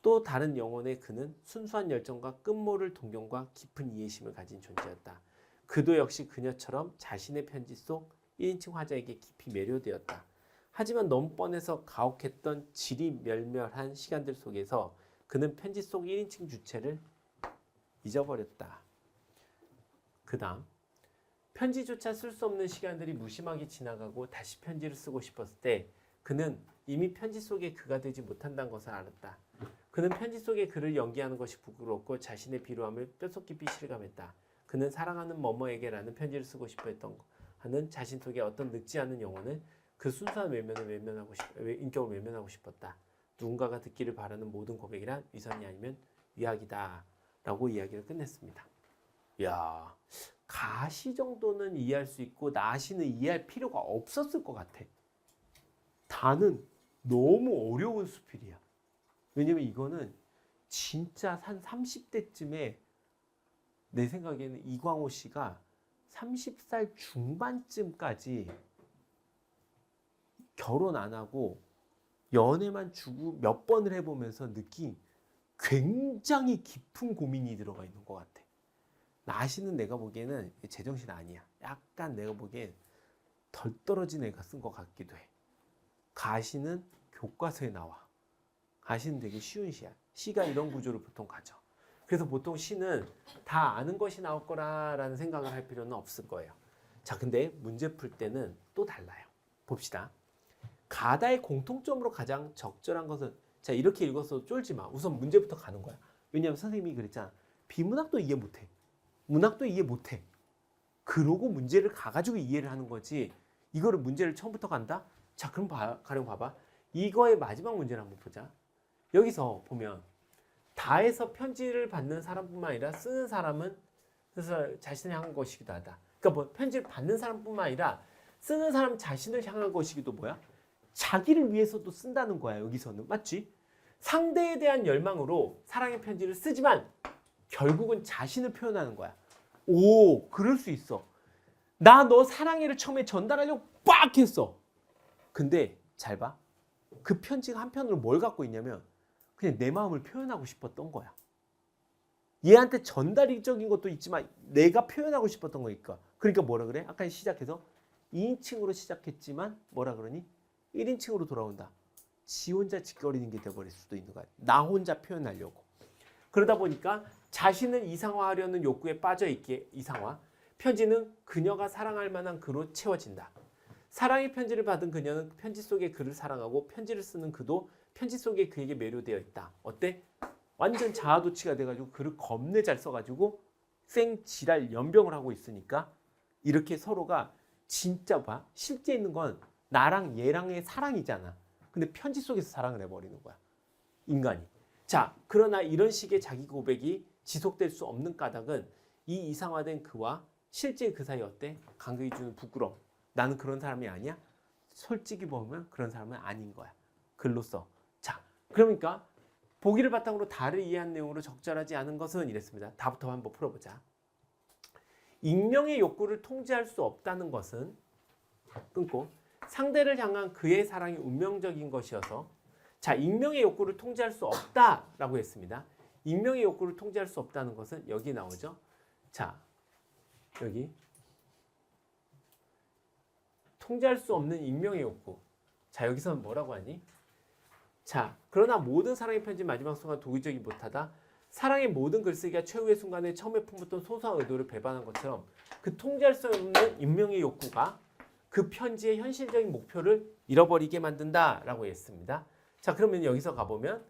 또 다른 영혼의 그는 순수한 열정과 끝모를 동경과 깊은 이해심을 가진 존재였다. 그도 역시 그녀처럼 자신의 편지 속 1인칭 화자에게 깊이 매료되었다. 하지만 너무 뻔해서 가혹했던 지리멸멸한 시간들 속에서 그는 편지 속 1인칭 주체를 잊어버렸다. 그 다음 편지조차 쓸 수 없는 시간들이 무심하게 지나가고 다시 편지를 쓰고 싶었을 때 그는 이미 편지 속의 그가 되지 못한다는 것을 알았다. 그는 편지 속의 그를 연기하는 것이 부끄럽고 자신의 비루함을 뼛속 깊이 실감했다. 그는 사랑하는 뭐뭐에게라는 편지를 쓰고 싶어 했던 하는 자신 속의 어떤 늙지 않은 영혼을 그 순수한 인격을 외면하고 싶었다. 누군가가 듣기를 바라는 모든 고백이란 위선이 아니면 위약이다 라고 이야기를 끝냈습니다. 이야, 가시 정도는 이해할 수 있고 나시는 이해할 필요가 없었을 것 같아. 다는 너무 어려운 수필이야. 왜냐면 이거는 진짜 한 30대쯤에 내 생각에는 이광호 씨가 30살 중반쯤까지 결혼 안 하고 연애만 주고 몇 번을 해보면서 느낀 굉장히 깊은 고민이 들어가 있는 것 같아. 나시는 내가 보기에는 제정신 아니야. 약간 내가 보기엔 덜 떨어진 애가 쓴 것 같기도 해. 가시는 교과서에 나와. 가시는 되게 쉬운 시야. 시가 이런 구조를 보통 가져. 그래서 보통 시는 다 아는 것이 나올 거라는 생각을 할 필요는 없을 거예요. 자, 근데 문제 풀 때는 또 달라요. 봅시다. 가다의 공통점으로 가장 적절한 것은, 자, 이렇게 읽어서 쫄지 마. 우선 문제부터 가는 거야. 왜냐하면 선생님이 그랬잖아. 비문학도 이해 못해. 문학도 이해 못해. 그러고 문제를 가가지고 이해를 하는 거지. 이거를 문제를 처음부터 간다? 자, 그럼 가령 봐봐. 이거의 마지막 문제를 한번 보자. 여기서 보면 다에서 편지를 받는 사람뿐만 아니라 쓰는 사람은 스스로 자신을 향한 것이기도 하다. 그러니까 뭐 편지를 받는 사람뿐만 아니라 쓰는 사람 자신을 향한 것이기도 뭐야? 자기를 위해서도 쓴다는 거야. 여기서는 맞지? 상대에 대한 열망으로 사랑의 편지를 쓰지만 결국은 자신을 표현하는 거야. 오, 그럴 수 있어. 나 너 사랑해를 처음에 전달하려고 빡 했어. 근데 잘 봐. 그 편지가 한편으로 뭘 갖고 있냐면 그냥 내 마음을 표현하고 싶었던 거야. 얘한테 전달적인 것도 있지만 내가 표현하고 싶었던 거니까. 그러니까 뭐라 그래? 아까 시작해서 2인칭으로 시작했지만 뭐라 그러니? 1인칭으로 돌아온다. 지 혼자 짓거리는 게 돼버릴 수도 있는 거야. 나 혼자 표현하려고. 그러다 보니까 자신을 이상화하려는 욕구에 빠져있기에 이상화. 편지는 그녀가 사랑할 만한 그로 채워진다. 사랑의 편지를 받은 그녀는 편지 속의 그를 사랑하고 편지를 쓰는 그도 편지 속에 그에게 매료되어 있다. 어때? 완전 자아도취가 돼가지고 글을 겁내 잘 써가지고 생지랄 연병을 하고 있으니까 이렇게 서로가 진짜 봐. 실제 있는 건 나랑 얘랑의 사랑이잖아. 근데 편지 속에서 사랑을 해버리는 거야. 인간이. 자, 그러나 이런 식의 자기 고백이 지속될 수 없는 까닭은 이 이상화된 그와 실제 그 사이 어때? 간극이 주는 부끄러움. 나는 그런 사람이 아니야? 솔직히 보면 그런 사람은 아닌 거야. 글로 써. 자, 그러니까 보기를 바탕으로 다를 이해한 내용으로 적절하지 않은 것은 이랬습니다. 다부터 한번 풀어보자. 익명의 욕구를 통제할 수 없다는 것은 끊고 상대를 향한 그의 사랑이 운명적인 것이어서 자, 익명의 욕구를 통제할 수 없다라고 했습니다. 익명의 욕구를 통제할 수 없다는 것은 여기 나오죠. 자, 여기 통제할 수 없는 익명의 욕구. 자, 여기서는 뭐라고 하니? 자, 그러나 모든 사랑의 편지 마지막 순간 도의적이 못하다. 사랑의 모든 글쓰기가 최후의 순간에 처음에 품었던 소소한 의도를 배반한 것처럼 그 통제할 수 없는 익명의 욕구가 그 편지의 현실적인 목표를 잃어버리게 만든다라고 했습니다. 자, 그러면 여기서 가보면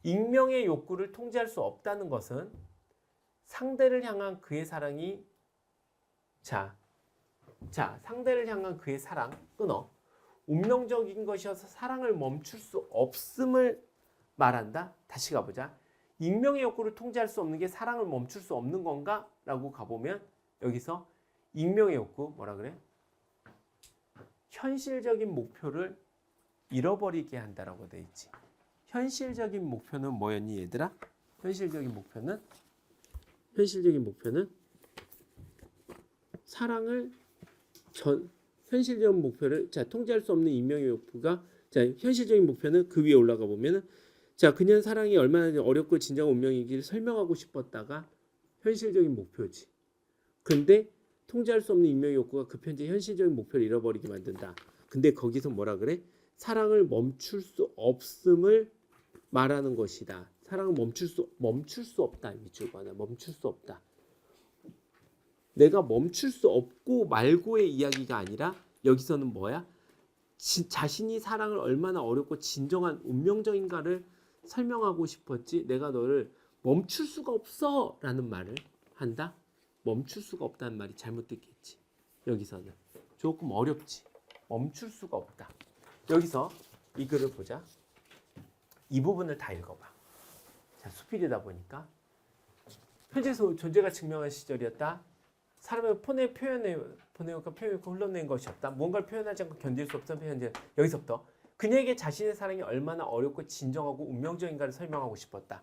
익명의 욕구를 통제할 수 없다는 것은 상대를 향한 그의 사랑이 자, 상대를 향한 그의 사랑 끊어 운명적인 것이어서 사랑을 멈출 수 없음을 말한다. 다시 가보자. 익명의 욕구를 통제할 수 없는 게 사랑을 멈출 수 없는 건가? 라고 가보면 여기서 익명의 욕구 뭐라 그래? 현실적인 목표를 잃어버리게 한다라고 돼 있지. 현실적인 목표는 뭐였니 얘들아? 현실적인 목표는 사랑을 현실적인 목표를 통제할 수 없는 인명의 욕구가 현실적인 목표는 그 위에 올라가 보면은 그녀는 사랑이 얼마나 어렵고 진정한 운명이기를 설명하고 싶었다가 현실적인 목표지. 근데 통제할 수 없는 인명의 욕구가 그 편지 현실적인 목표를 잃어버리게 만든다. 근데 거기서 뭐라 그래? 사랑을 멈출 수 없음을 말하는 것이다. 사랑을 멈출 수 없다. 밑줄 그어. 멈출 수 없다. 내가 멈출 수 없고 말고의 이야기가 아니라 여기서는 뭐야? 자신이 사랑을 얼마나 어렵고 진정한 운명적인가를 설명하고 싶었지. 내가 너를 멈출 수가 없어 라는 말을 한다. 멈출 수가 없다는 말이 잘못 듣겠지. 여기서는 조금 어렵지. 멈출 수가 없다. 여기서 이 글을 보자. 이 부분을 다 읽어봐. 수필이다 보니까 현재에서 존재가 증명한 시절이었다. 사람의 폰에 보내고 표현했고 흘러낸 것이었다. 무언가를 표현하지 않고 견딜 수 없던 현재. 여기서부터 그녀에게 자신의 사랑이 얼마나 어렵고 진정하고 운명적인가를 설명하고 싶었다.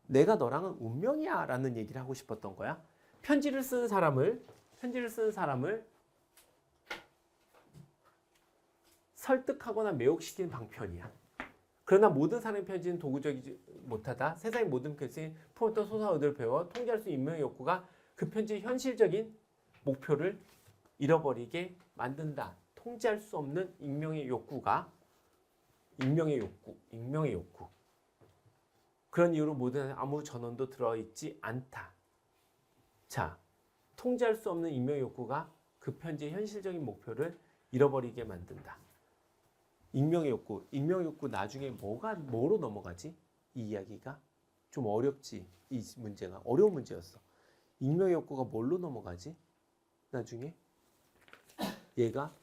내가 너랑은 운명이야 라는 얘기를 하고 싶었던 거야. 편지를 쓰는 사람을 설득하거나 매혹시키는 방편이야. 그러나 모든 사람의 편지는 도구적이지 못하다. 세상의 모든 편지는 품었던 소소한 의도를 배워 통제할 수 있는 인명의 욕구가 그 편지의 현실적인 목표를 잃어버리게 만든다. 통제할 수 없는 익명의 욕구. 그런 이유로 모든 아무 전원도 들어있지 않다. 통제할 수 없는 익명의 욕구가 그 편지의 현실적인 목표를 잃어버리게 만든다. 익명의 욕구 나중에 뭐로 넘어가지? 이 이야기가 좀 어렵지. 이 문제가 어려운 문제였어. 익명의 욕구가 뭘로 넘어가지? 나중에 얘가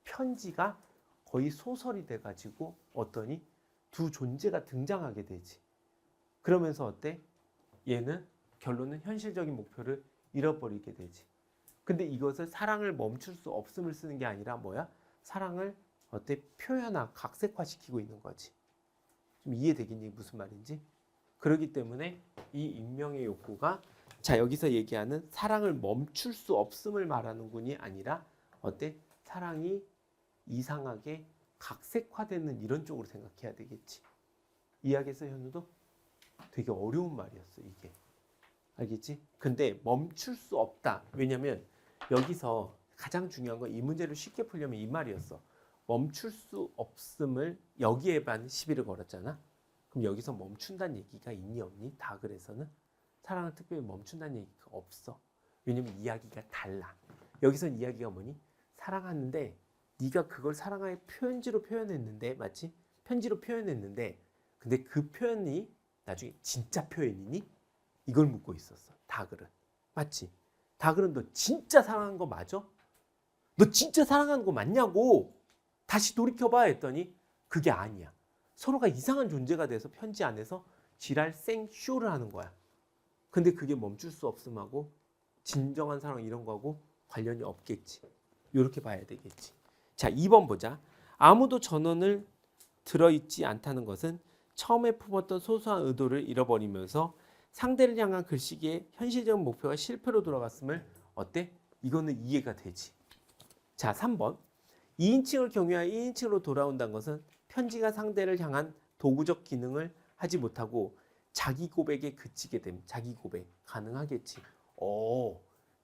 편지가 거의 소설이 돼가지고 어떠니 두 존재가 등장하게 되지. 그러면서 어때? 얘는 결론은 현실적인 목표를 잃어버리게 되지. 근데 이것을 사랑을 멈출 수 없음을 쓰는 게 아니라 뭐야? 사랑을 각색화시키고 있는 거지. 좀 이해되겠니? 무슨 말인지? 그렇기 때문에 이 익명의 욕구가 여기서 얘기하는 사랑을 멈출 수 없음을 말하는 군이 아니라 사랑이 이상하게 각색화되는 이런 쪽으로 생각해야 되겠지. 이해하겠어, 현우도? 되게 어려운 말이었어, 이게. 알겠지? 근데 멈출 수 없다. 왜냐면 여기서 가장 중요한 건 이 문제를 쉽게 풀려면 이 말이었어. 멈출 수 없음을 여기에만 시비를 걸었잖아. 그럼 여기서 멈춘다는 얘기가 있니 없니? 다 그래서는 사랑을 특별히 멈춘다는 얘기가 없어. 왜냐면 이야기가 달라. 여기선 이야기가 뭐니? 사랑하는데 네가 그걸 사랑의 편지로 표현했는데, 맞지? 편지로 표현했는데 근데 그 표현이 나중에 진짜 표현이니? 이걸 묻고 있었어. 다글은. 맞지? 다글은 너 진짜 사랑한 거 맞아? 너 진짜 사랑하는 거 맞냐고 다시 돌이켜봐 했더니 그게 아니야. 서로가 이상한 존재가 돼서 편지 안에서 지랄 생쇼를 하는 거야. 근데 그게 멈출 수 없음하고 진정한 사랑 이런 거하고 관련이 없겠지. 이렇게 봐야 되겠지. 2번 보자. 아무도 전원을 들어있지 않다는 것은 처음에 품었던 소소한 의도를 잃어버리면서 상대를 향한 글쓰기의 현실적인 목표가 실패로 돌아갔음을 이거는 이해가 되지. 3번. 2인칭을 경유하여 1인칭으로 돌아온다는 것은 편지가 상대를 향한 도구적 기능을 하지 못하고 자기 고백에 그치게 됨. 자기 고백 가능하겠지.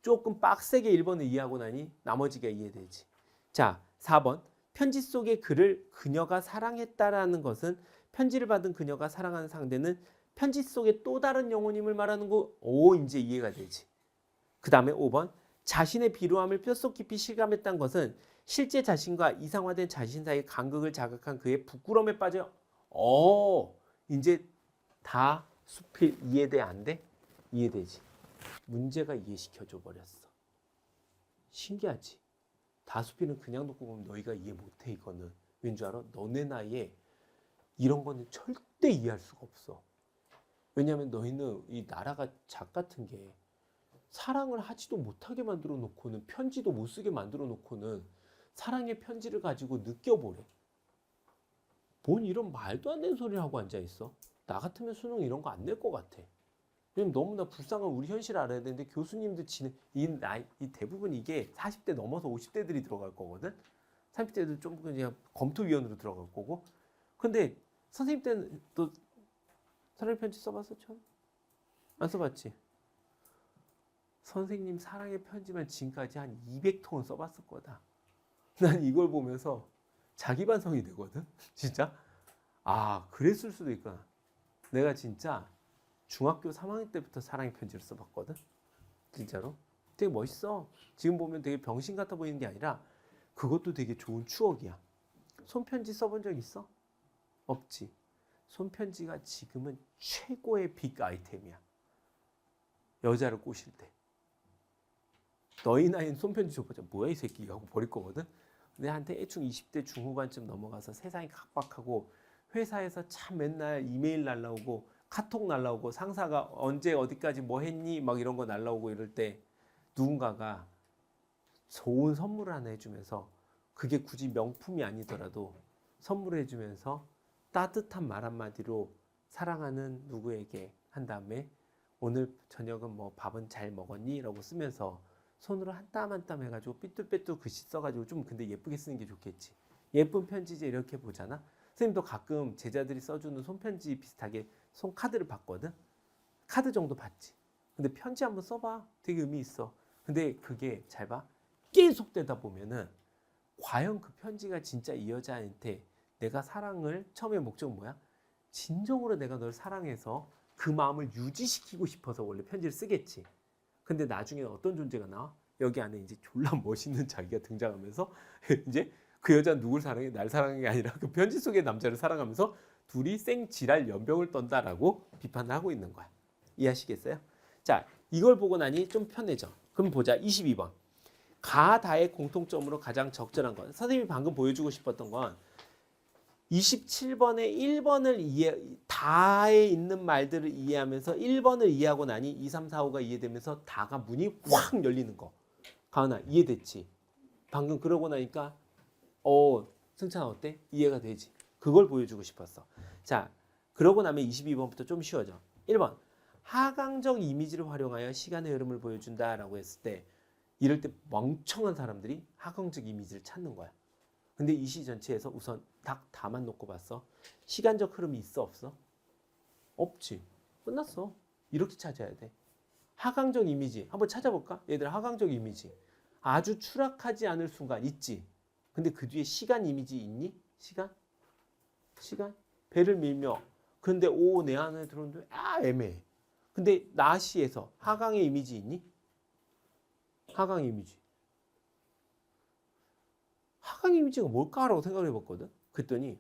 조금 빡세게 1번을 이해하고 나니 나머지가 이해되지. 4번. 편지 속의 글을 그녀가 사랑했다라는 것은 편지를 받은 그녀가 사랑하는 상대는 편지 속의 또 다른 영혼임을 말하는 거. 이제 이해가 되지. 그 다음에 5번. 자신의 비루함을 뼛속 깊이 실감했다는 것은 실제 자신과 이상화된 자신 사이의 간극을 자극한 그의 부끄러움에 빠져. 이제 다 수필 이해돼 안 돼? 이해되지. 문제가 이해시켜줘 버렸어. 신기하지? 다수필은 그냥 놓고 보면 너희가 이해 못해. 이거는 왠 줄 알아? 너네 나이에 이런 거는 절대 이해할 수가 없어. 왜냐하면 너희는 이 나라가 작 같은 게 사랑을 하지도 못하게 만들어 놓고는 편지도 못 쓰게 만들어 놓고는 사랑의 편지를 가지고 느껴보래. 뭔 이런 말도 안 되는 소리를 하고 앉아있어. 나 같으면 수능 이런 거 안 낼 것 같아. 왜냐면 너무나 불쌍한 우리 현실을 알아야 되는데 교수님들 이 대부분 이게 40대 넘어서 50대들이 들어갈 거거든. 30대들 좀 그냥 검토위원으로 들어갈 거고. 근데 선생님 때는 또 사랑 편지 써봤어? 처음? 안 써봤지? 선생님 사랑의 편지만 지금까지 한 200통은 써봤을 거다. 난 이걸 보면서 자기 반성이 되거든. 진짜. 아, 그랬을 수도 있구나. 내가 진짜 중학교 3학년 때부터 사랑의 편지를 써봤거든. 진짜로. 되게 멋있어. 지금 보면 되게 병신 같아 보이는 게 아니라 그것도 되게 좋은 추억이야. 손편지 써본 적 있어? 없지. 손편지가 지금은 최고의 빅 아이템이야. 여자를 꼬실 때. 너희 나이엔 손편지 줘보자. 뭐야 이 새끼 하고 버릴 거거든. 근데 한테 대충 20대 중후반쯤 넘어가서 세상이 각박하고 회사에서 참 맨날 이메일 날라오고 카톡 날라오고 상사가 언제 어디까지 뭐 했니 막 이런 거 날라오고 이럴 때 누군가가 좋은 선물을 하나 해주면서 그게 굳이 명품이 아니더라도 선물을 해주면서 따뜻한 말 한마디로 사랑하는 누구에게 한 다음에 오늘 저녁은 뭐 밥은 잘 먹었니? 라고 쓰면서 손으로 한 땀 한 땀 해가지고 삐뚤빼뚤 글씨 써가지고 좀 근데 예쁘게 쓰는 게 좋겠지. 예쁜 편지지 이렇게 보잖아. 선생님도 가끔 제자들이 써주는 손편지 비슷하게 손카드를 받거든. 카드 정도 받지. 근데 편지 한번 써봐. 되게 의미 있어. 근데 그게 잘 봐. 계속되다 보면은 과연 그 편지가 진짜 이 여자한테 내가 사랑을 처음에 목적은 뭐야? 진정으로 내가 널 사랑해서 그 마음을 유지시키고 싶어서 원래 편지를 쓰겠지. 근데 나중에 어떤 존재가 나와? 여기 안에 이제 졸라 멋있는 자기가 등장하면서 이제 그 여자는 누굴 사랑해? 날 사랑한 게 아니라 그 편지 속의 남자를 사랑하면서 둘이 생지랄 연병을 떤다라고 비판을 하고 있는 거야. 이해하시겠어요? 자, 이걸 보고 나니 좀 편해져. 그럼 보자. 22번. 가다의 공통점으로 가장 적절한 것. 선생님이 방금 보여주고 싶었던 건 27번에 1번을 다에 있는 말들을 이해하면서 1번을 이해하고 나니 2, 3, 4, 5가 이해되면서 다가 문이 확 열리는 거. 가은아 이해됐지? 방금 그러고 나니까 승찬아 어때? 이해가 되지? 그걸 보여주고 싶었어. 자, 그러고 나면 22번부터 좀 쉬워져. 1번 하강적 이미지를 활용하여 시간의 흐름을 보여준다라고 했을 때 이럴 때 멍청한 사람들이 하강적 이미지를 찾는 거야. 근데 이 시 전체에서 우선 딱 다만 놓고 봤어. 시간적 흐름이 있어 없어? 없지. 끝났어. 이렇게 찾아야 돼. 하강적 이미지 한번 찾아볼까? 얘들아 하강적 이미지. 아주 추락하지 않을 순간 있지. 근데 그 뒤에 시간 이미지 있니? 시간? 배를 밀며 근데 내 안에 들어오는데 애매해. 근데 나시에서 하강의 이미지 있니? 하강 이미지. 하강 이미지가 뭘까라고 생각을 해봤거든. 그랬더니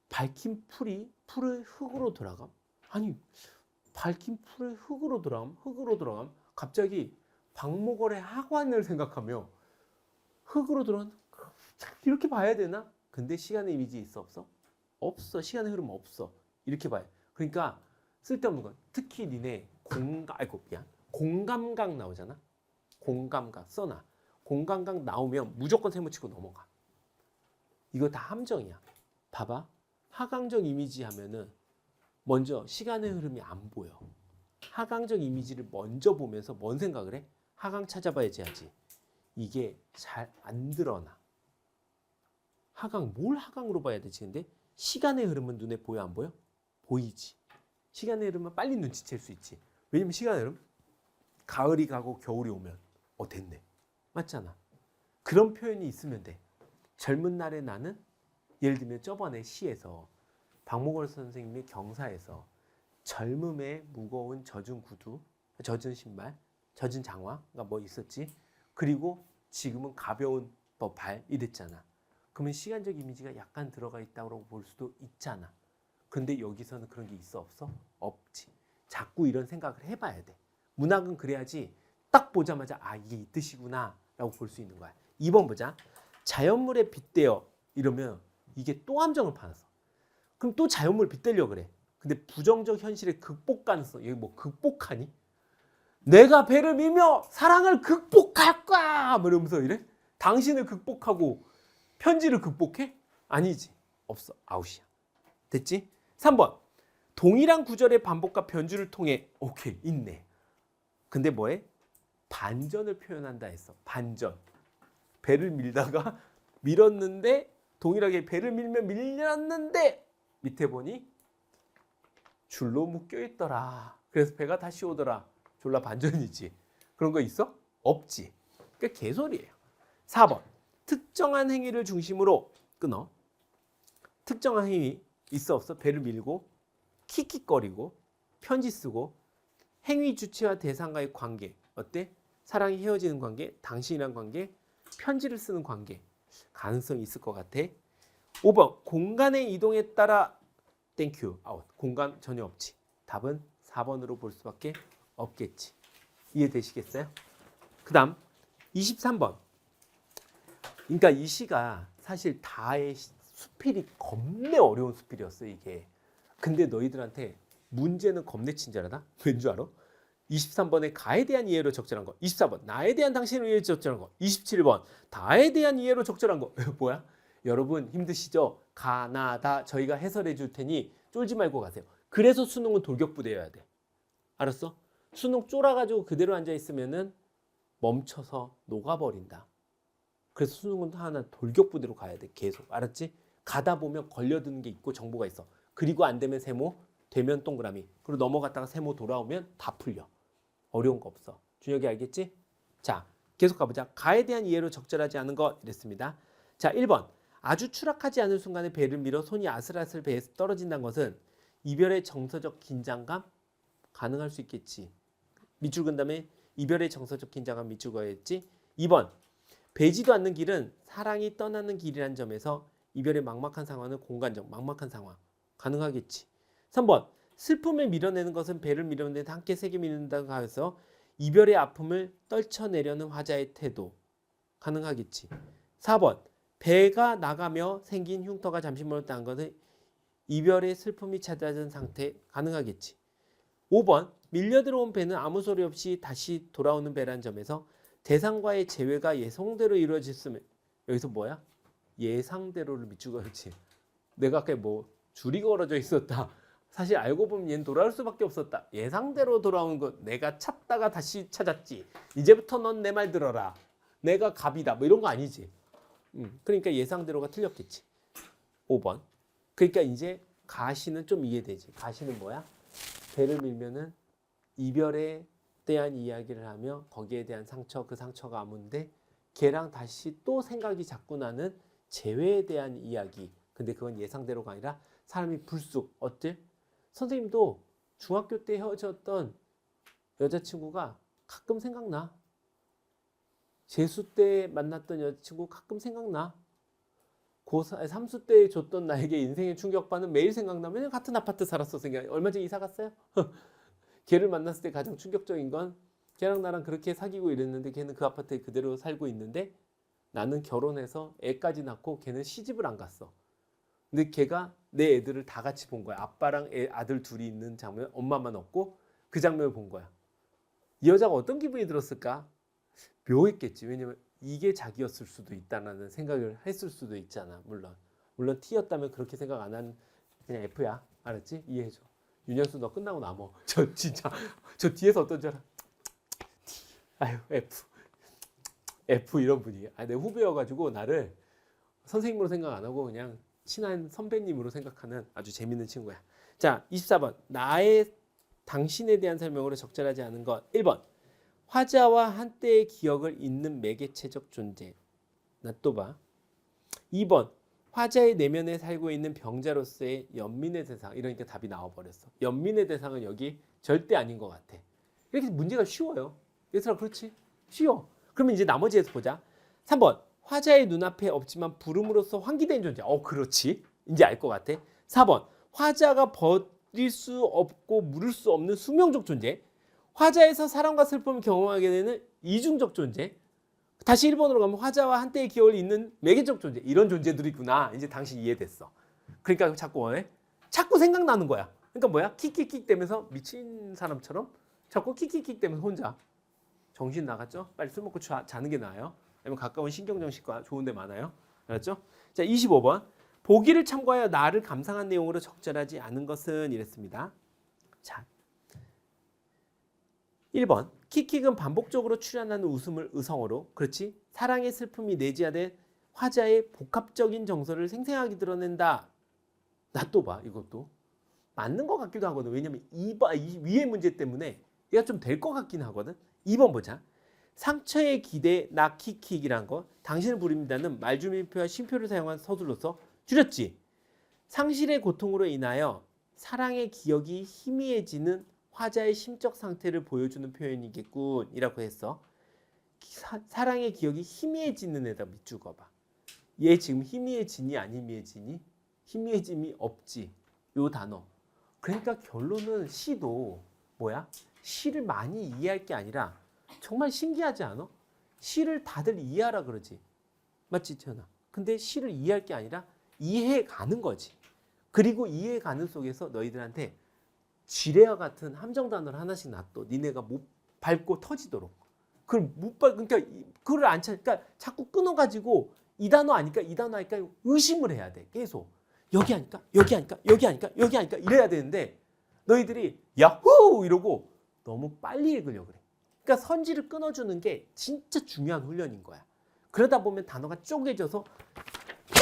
밝힌 풀의 흙으로 돌아감. 아니 밝힌 풀의 흙으로 돌아감. 갑자기 박목월의 하관을 생각하며 흙으로 돌아간 이렇게 봐야 되나? 근데 시간의 이미지 있어 없어? 없어. 시간의 흐름 없어. 이렇게 봐요. 그러니까 쓸데없는 건 특히 니네 공감각 나오잖아. 공감각 써놔. 공감각 나오면 무조건 세모치고 넘어가. 이거 다 함정이야. 봐봐. 하강적 이미지 하면은 먼저 시간의 흐름이 안 보여. 하강적 이미지를 먼저 보면서 뭔 생각을 해? 하강 찾아봐야지 하지. 이게 잘 안 드러나. 뭘 하강으로 봐야 되지? 근데 시간의 흐름은 눈에 보여 안 보여? 보이지. 시간의 흐름은 빨리 눈치챌 수 있지. 왜냐면 시간의 흐름 가을이 가고 겨울이 오면 됐네. 맞잖아. 그런 표현이 있으면 돼. 젊은 날의 나는 예를 들면 저번에 시에서 박목월 선생님의 경사에서 젊음의 무거운 젖은 구두, 젖은 신발, 젖은 장화가 뭐 있었지. 그리고 지금은 가벼운 발 이랬잖아. 그러면 시간적 이미지가 약간 들어가 있다고 볼 수도 있잖아. 근데 여기서는 그런 게 있어 없어? 없지. 자꾸 이런 생각을 해봐야 돼. 문학은 그래야지 딱 보자마자 이게 이 뜻이구나 라고 볼 수 있는 거야. 2번 보자. 자연물에 빗대어 이러면 이게 또 함정을 파놨어. 그럼 또 자연물 빗대려고 그래. 근데 부정적 현실의 극복 가능성. 여기 뭐 극복하니? 내가 배를 밀며 사랑을 극복할 거야. 뭐 이러면서 이래? 당신을 극복하고 편지를 극복해? 아니지. 없어. 아웃이야. 됐지? 3번. 동일한 구절의 반복과 변주를 통해 오케이. 있네. 근데 뭐해? 반전을 표현한다 했어. 반전. 배를 밀다가 밀었는데 동일하게 배를 밀며 밀렸는데 밑에 보니 줄로 묶여 있더라. 그래서 배가 다시 오더라. 졸라 반전이지. 그런 거 있어? 없지. 그러니까 개소리예요. 4번. 특정한 행위를 중심으로 끊어. 특정한 행위 있어 없어? 배를 밀고 킥킥거리고 편지 쓰고 행위 주체와 대상과의 관계. 어때? 사랑이 헤어지는 관계, 당신이란 관계, 편지를 쓰는 관계. 가능성이 있을 것 같아. 5번. 공간의 이동에 따라 땡큐 아웃. 공간 전혀 없지. 답은 4번으로 볼 수밖에 없겠지. 이해되시겠어요? 그 다음 23번. 그러니까 이 시가 사실 다의 수필이 겁내 어려운 수필이었어 이게. 근데 너희들한테 문제는 겁내 친절하다. 왠 줄 알아? 23번에 가에 대한 이해로 적절한 거. 24번 나에 대한 당신을 위해 적절한 거. 27번 다에 대한 이해로 적절한 거. 뭐야? 여러분 힘드시죠? 가, 나, 다 저희가 해설해 줄 테니 쫄지 말고 가세요. 그래서 수능은 돌격부대여야 돼. 알았어? 수능 쫄아가지고 그대로 앉아있으면은 멈춰서 녹아버린다. 그래서 수능은 하나 돌격부대로 가야 돼. 계속. 알았지? 가다 보면 걸려드는 게 있고 정보가 있어. 그리고 안 되면 세모, 되면 동그라미. 그리고 넘어갔다가 세모 돌아오면 다 풀려. 어려운 거 없어. 준혁이 알겠지? 자, 계속 가보자. 가에 대한 이해로 적절하지 않은 거 이랬습니다. 자, 1번. 아주 추락하지 않을 순간에 배를 밀어 손이 아슬아슬 배에서 떨어진다는 것은 이별의 정서적 긴장감? 가능할 수 있겠지. 밑줄 근 다음에 이별의 정서적 긴장감 밑줄 그어야겠지. 2번. 배지도 않는 길은 사랑이 떠나는 길이란 점에서 이별의 막막한 상황은 공간적 막막한 상황. 가능하겠지. 3번. 슬픔을 밀어내는 것은 배를 밀어내는 함께 세게 밀는다고 하여서 이별의 아픔을 떨쳐내려는 화자의 태도. 가능하겠지. 4번. 배가 나가며 생긴 흉터가 잠시 멀었다는 것은 이별의 슬픔이 찾아든 상태. 가능하겠지. 5번. 밀려 들어온 배는 아무 소리 없이 다시 돌아오는 배라는 점에서 대상과의 재회가 예상대로 이루어졌으면 여기서 뭐야? 예상대로를 밑줄 그었지. 내가 아까 뭐 줄이 걸어져 있었다. 사실 알고 보면 얘는 돌아올 수밖에 없었다. 예상대로 돌아오는 것 내가 찾다가 다시 찾았지. 이제부터 넌 내 말 들어라. 내가 갑이다. 뭐 이런 거 아니지. 그러니까 예상대로가 틀렸겠지. 5번. 그러니까 이제 가시는 좀 이해되지. 가시는 뭐야? 배를 밀면은 이별에 대한 이야기를 하며 거기에 대한 상처, 그 상처가 아무인데 걔랑 다시 또 생각이 자꾸 나는 재회에 대한 이야기. 근데 그건 예상대로가 아니라 사람이 불쑥 어때? 선생님도 중학교 때 헤어졌던 여자친구가 가끔 생각나. 재수 때 만났던 여자친구 가끔 생각나. 고3, 3수 때 줬던 나에게 인생의 충격받는 매일 생각나면 같은 아파트 살았어. 생각. 얼마 전에 이사 갔어요? 걔를 만났을 때 가장 충격적인 건 걔랑 나랑 그렇게 사귀고 이랬는데 걔는 그 아파트에 그대로 살고 있는데 나는 결혼해서 애까지 낳고 걔는 시집을 안 갔어. 근데 걔가 내 애들을 다 같이 본 거야. 아빠랑 아들 둘이 있는 장면, 엄마만 없고 그 장면을 본 거야. 이 여자가 어떤 기분이 들었을까? 묘했겠지. 왜냐면 이게 자기였을 수도 있다는 생각을 했을 수도 있잖아. 물론 T였다면 그렇게 생각 안 한 그냥 F야. 알았지? 이해해줘. 윤현수 너 끝나고 남어. 저 진짜 저 뒤에서 어떤 줄 알아? T. 아유 F 이런 분위기. 내 후배여가지고 나를 선생님으로 생각 안 하고 그냥 친한 선배님으로 생각하는 아주 재밌는 친구야. 자, 24번. 나의 당신에 대한 설명으로 적절하지 않은 것. 1번. 화자와 한때의 기억을 잇는 매개체적 존재. 나 또 봐. 2번. 화자의 내면에 살고 있는 병자로서의 연민의 대상. 이러니까 답이 나와버렸어. 연민의 대상은 여기 절대 아닌 것 같아. 이렇게 문제가 쉬워요. 얘들아 그렇지? 쉬워. 그러면 이제 나머지에서 보자. 3번. 화자의 눈앞에 없지만 부름으로써 환기된 존재. 그렇지. 이제 알 것 같아. 4번. 화자가 버릴 수 없고 물을 수 없는 수명적 존재. 화자에서 사랑과 슬픔을 경험하게 되는 이중적 존재. 다시 1번으로 가면 화자와 한때의 기억을 잇는 매개적 존재. 이런 존재들이 있구나. 이제 당신 이해됐어. 그러니까 자꾸 생각나는 거야. 그러니까 뭐야? 킥킥킥 대면서 미친 사람처럼 자꾸 킥킥킥 대면서 혼자 정신 나갔죠? 빨리 술 먹고 자는 게 나아요. 아니면 가까운 신경정신과 좋은 데 많아요. 알았죠? 자, 25번. 보기를 참고하여 나를 감상한 내용으로 적절하지 않은 것은 이랬습니다. 자, 1번. 킥킥은 반복적으로 출현하는 웃음을 의성어로, 그렇지? 사랑의 슬픔이 내재된 화자의 복합적인 정서를 생생하게 드러낸다. 나 또 봐, 이것도. 맞는 것 같기도 하거든. 왜냐면 이 위의 문제 때문에 얘가 좀 될 것 같긴 하거든. 2번 보자. 상처의 기대 나 킥킥이란 거. 당신을 부릅니다는 말주민표와 쉼표를 사용한 서술로서 줄였지. 상실의 고통으로 인하여 사랑의 기억이 희미해지는 화자의 심적 상태를 보여주는 표현이겠군 이라고 했어. 사랑의 기억이 희미해지는 애다 밑줄 그어봐. 얘 지금 희미해지니 안 희미해지니? 희미해짐이 없지. 요 단어. 그러니까 결론은 시도 뭐야? 시를 많이 이해할 게 아니라 정말 신기하지 않아? 시를 다들 이해하라 그러지. 맞지, 태연아? 근데 시를 이해할 게 아니라 이해가는 거지. 그리고 이해가는 속에서 너희들한테 지뢰와 같은 함정 단어를 하나씩 놔둬. 니네가 못 밟고 터지도록. 그걸 못 밟, 그러니까 그걸 안 차, 그러니까 자꾸 끊어가지고 이 단어 아니까 이 단어 아니까 의심을 해야 돼. 계속. 여기 아니까, 여기 아니까, 여기 아니까, 여기 아니까 이래야 되는데 너희들이 야호 이러고 너무 빨리 읽으려고 그래. 그러니까 선지를 끊어주는 게 진짜 중요한 훈련인 거야. 그러다 보면 단어가 쪼개져서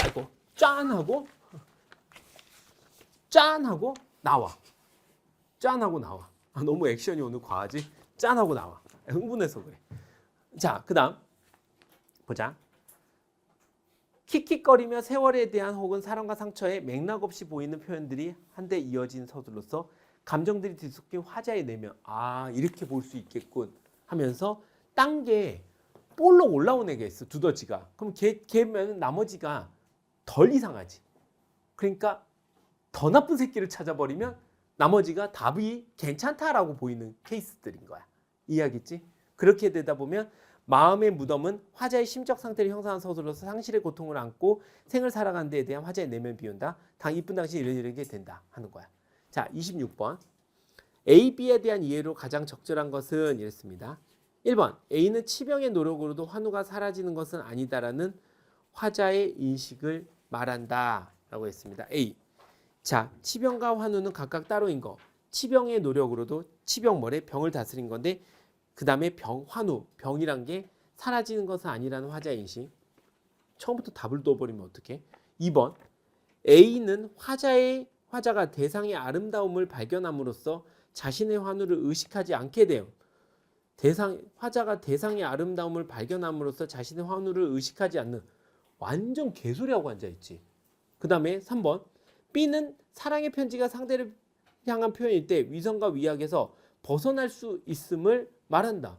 아이고 짠하고 짠하고 나와. 짠하고 나와. 너무 액션이 오늘 과하지? 짠하고 나와. 흥분해서 그래. 자, 그 다음 보자. 킥킥거리며 세월에 대한 혹은 사랑과 상처에 맥락 없이 보이는 표현들이 한데 이어진 서술로서 감정들이 뒤섞인 화자의 내면. 아, 이렇게 볼 수 있겠군 하면서 딴 게 볼록 올라온 애가 있어. 두더지가. 그럼 걔면 나머지가 덜 이상하지. 그러니까 더 나쁜 새끼를 찾아버리면 나머지가 답이 괜찮다라고 보이는 케이스들인 거야. 이해하겠지? 그렇게 되다 보면 마음의 무덤은 화자의 심적 상태를 형성한 서술로서 상실의 고통을 안고 생을 살아가는 데에 대한 화자의 내면 비운다. 이쁜 당신이 이러게 된다 하는 거야. 자, 26번. A, B에 대한 이해로 가장 적절한 것은 이랬습니다. 1번. A는 치병의 노력으로도 환우가 사라지는 것은 아니다라는 화자의 인식을 말한다 라고 했습니다. A. 자, 치병과 환우는 각각 따로인 거. 치병의 노력으로도 치병머리 병을 다스린 건데 그 다음에 환우, 병이란 게 사라지는 것은 아니라는 화자의 인식. 처음부터 답을 넣어버리면 어떡해? 2번. A는 화자가 대상의 아름다움을 발견함으로써 자신의 환우를 의식하지 않게 돼요. 화자가 대상의 아름다움을 발견함으로써 자신의 환우를 의식하지 않는 완전 개소리하고 앉아있지. 그 다음에 3번. B는 사랑의 편지가 상대를 향한 표현일 때 위선과 위약에서 벗어날 수 있음을 말한다.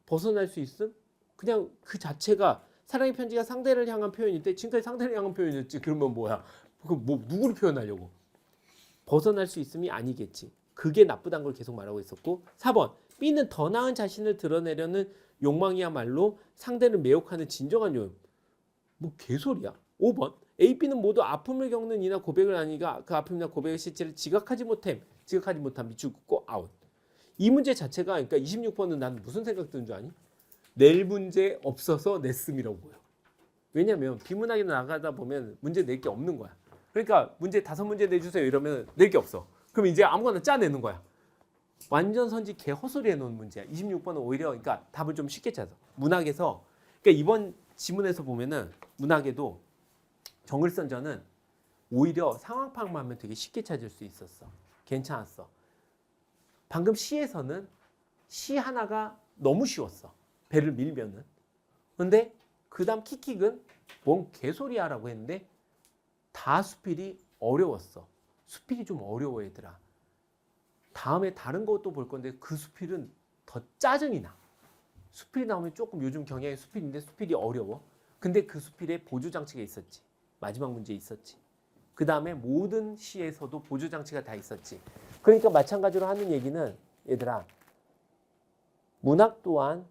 벗어날 수 있음? 그냥 그 자체가 사랑의 편지가 상대를 향한 표현일 때 지금까지 상대를 향한 표현이었지. 그러면 뭐야? 뭐 누구를 표현하려고? 벗어날 수 있음이 아니겠지. 그게 나쁘다는 걸 계속 말하고 있었고 4번. B는 더 나은 자신을 드러내려는 욕망이야말로 상대를 매혹하는 진정한 요인. 뭐 개소리야. 5번. A, B는 모두 아픔을 겪는 이나 고백을 아니가 그 아픔이나 고백의 실체를 지각하지 못함 밑줄 긋고 아웃. 이 문제 자체가 그러니까 26번은 난 무슨 생각 드는 줄 아니? 낼 문제 없어서 냈음이라고 보여. 왜냐면 비문학에 나가다 보면 문제 낼 게 없는 거야. 그러니까 문제 5문제 내주세요 이러면 낼 게 없어. 그럼 이제 아무거나 짜내는 거야. 완전 선지 개 헛소리 해놓은 문제야. 26번은 오히려 그러니까 답을 좀 쉽게 찾아. 문학에서 그러니까 이번 지문에서 보면은 문학에도 정글선전은 오히려 상황 파악만 하면 되게 쉽게 찾을 수 있었어. 괜찮았어. 방금 시에서는 시 하나가 너무 쉬웠어. 배를 밀면은. 근데 그 다음 킥킥은 뭔 개소리야라고 했는데 다 수필이 어려웠어. 수필이 좀 어려워 얘들아. 다음에 다른 것도 볼 건데 그 수필은 더 짜증이 나. 수필이 나오면 조금 요즘 경향의 수필인데 수필이 어려워. 근데 그 수필에 보조장치가 있었지. 마지막 문제에 있었지. 그 다음에 모든 시에서도 보조장치가 다 있었지. 그러니까 마찬가지로 하는 얘기는 얘들아 문학 또한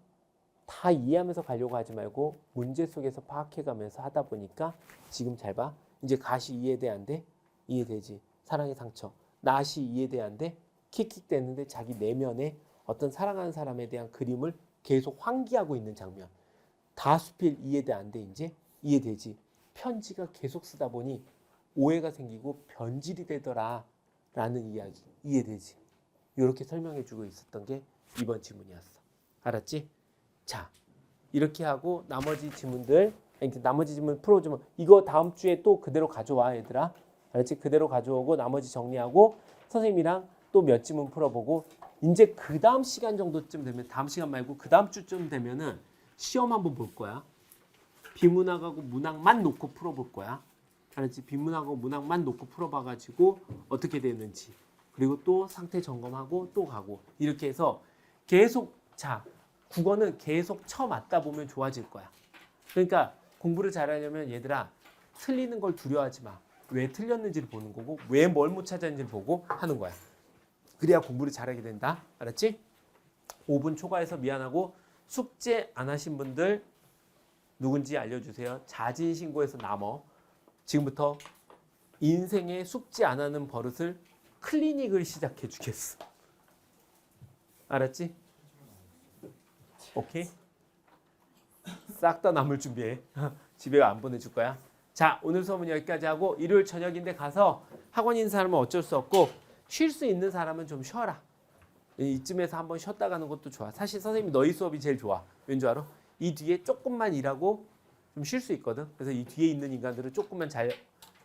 다 이해하면서 가려고 하지 말고 문제 속에서 파악해가면서 하다 보니까 지금 잘 봐. 이제 가시 이해돼 안 돼? 이해되지. 사랑의 상처. 낫이 이해돼야한데 킥킥대는데 자기 내면에 어떤 사랑하는 사람에 대한 그림을 계속 환기하고 있는 장면. 다수필 이해돼 안 돼 이제? 이해되지. 편지가 계속 쓰다 보니 오해가 생기고 변질이 되더라 라는 이야기. 이해되지? 이렇게 설명해 주고 있었던 게 이번 지문이었어. 알았지? 자, 이렇게 하고 나머지 지문들 나머지 지문 풀어주면 이거 다음 주에 또 그대로 가져와 얘들아. 알았지? 그대로 가져오고 나머지 정리하고 선생님이랑 또 몇 지문 풀어보고 이제 그 다음 시간 정도쯤 되면 다음 시간 말고 그 다음 주쯤 되면은 시험 한번 볼 거야. 비문학하고 문학만 놓고 풀어볼 거야. 알았지? 비문학하고 문학만 놓고 풀어봐가지고 어떻게 되는지 그리고 또 상태 점검하고 또 가고 이렇게 해서 계속 자 국어는 계속 쳐맞다 보면 좋아질 거야. 그러니까 공부를 잘하려면 얘들아 틀리는 걸 두려워하지 마. 왜 틀렸는지를 보는 거고 왜 뭘 못 찾았는지를 보고 하는 거야. 그래야 공부를 잘하게 된다. 알았지? 5분 초과해서 미안하고 숙제 안 하신 분들 누군지 알려주세요. 자진신고해서 남어. 지금부터 인생에 숙제 안 하는 버릇을 클리닉을 시작해 주겠어. 알았지? 오케이? 싹 다 남을 준비해. 집에 안 보내줄 거야. 자, 오늘 수업은 여기까지 하고 일요일 저녁인데 가서 학원 있는 사람은 어쩔 수 없고 쉴 수 있는 사람은 좀 쉬어라. 이쯤에서 한번 쉬었다 가는 것도 좋아. 사실 선생님이 너희 수업이 제일 좋아. 왠 줄 알아? 이 뒤에 조금만 일하고 좀 쉴 수 있거든. 그래서 이 뒤에 있는 인간들을 조금만 잘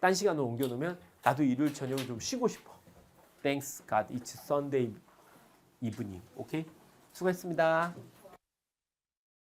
딴 시간으로 옮겨놓으면 나도 일요일 저녁을 좀 쉬고 싶어. Thanks God, it's Sunday evening. 오케이? 수고했습니다.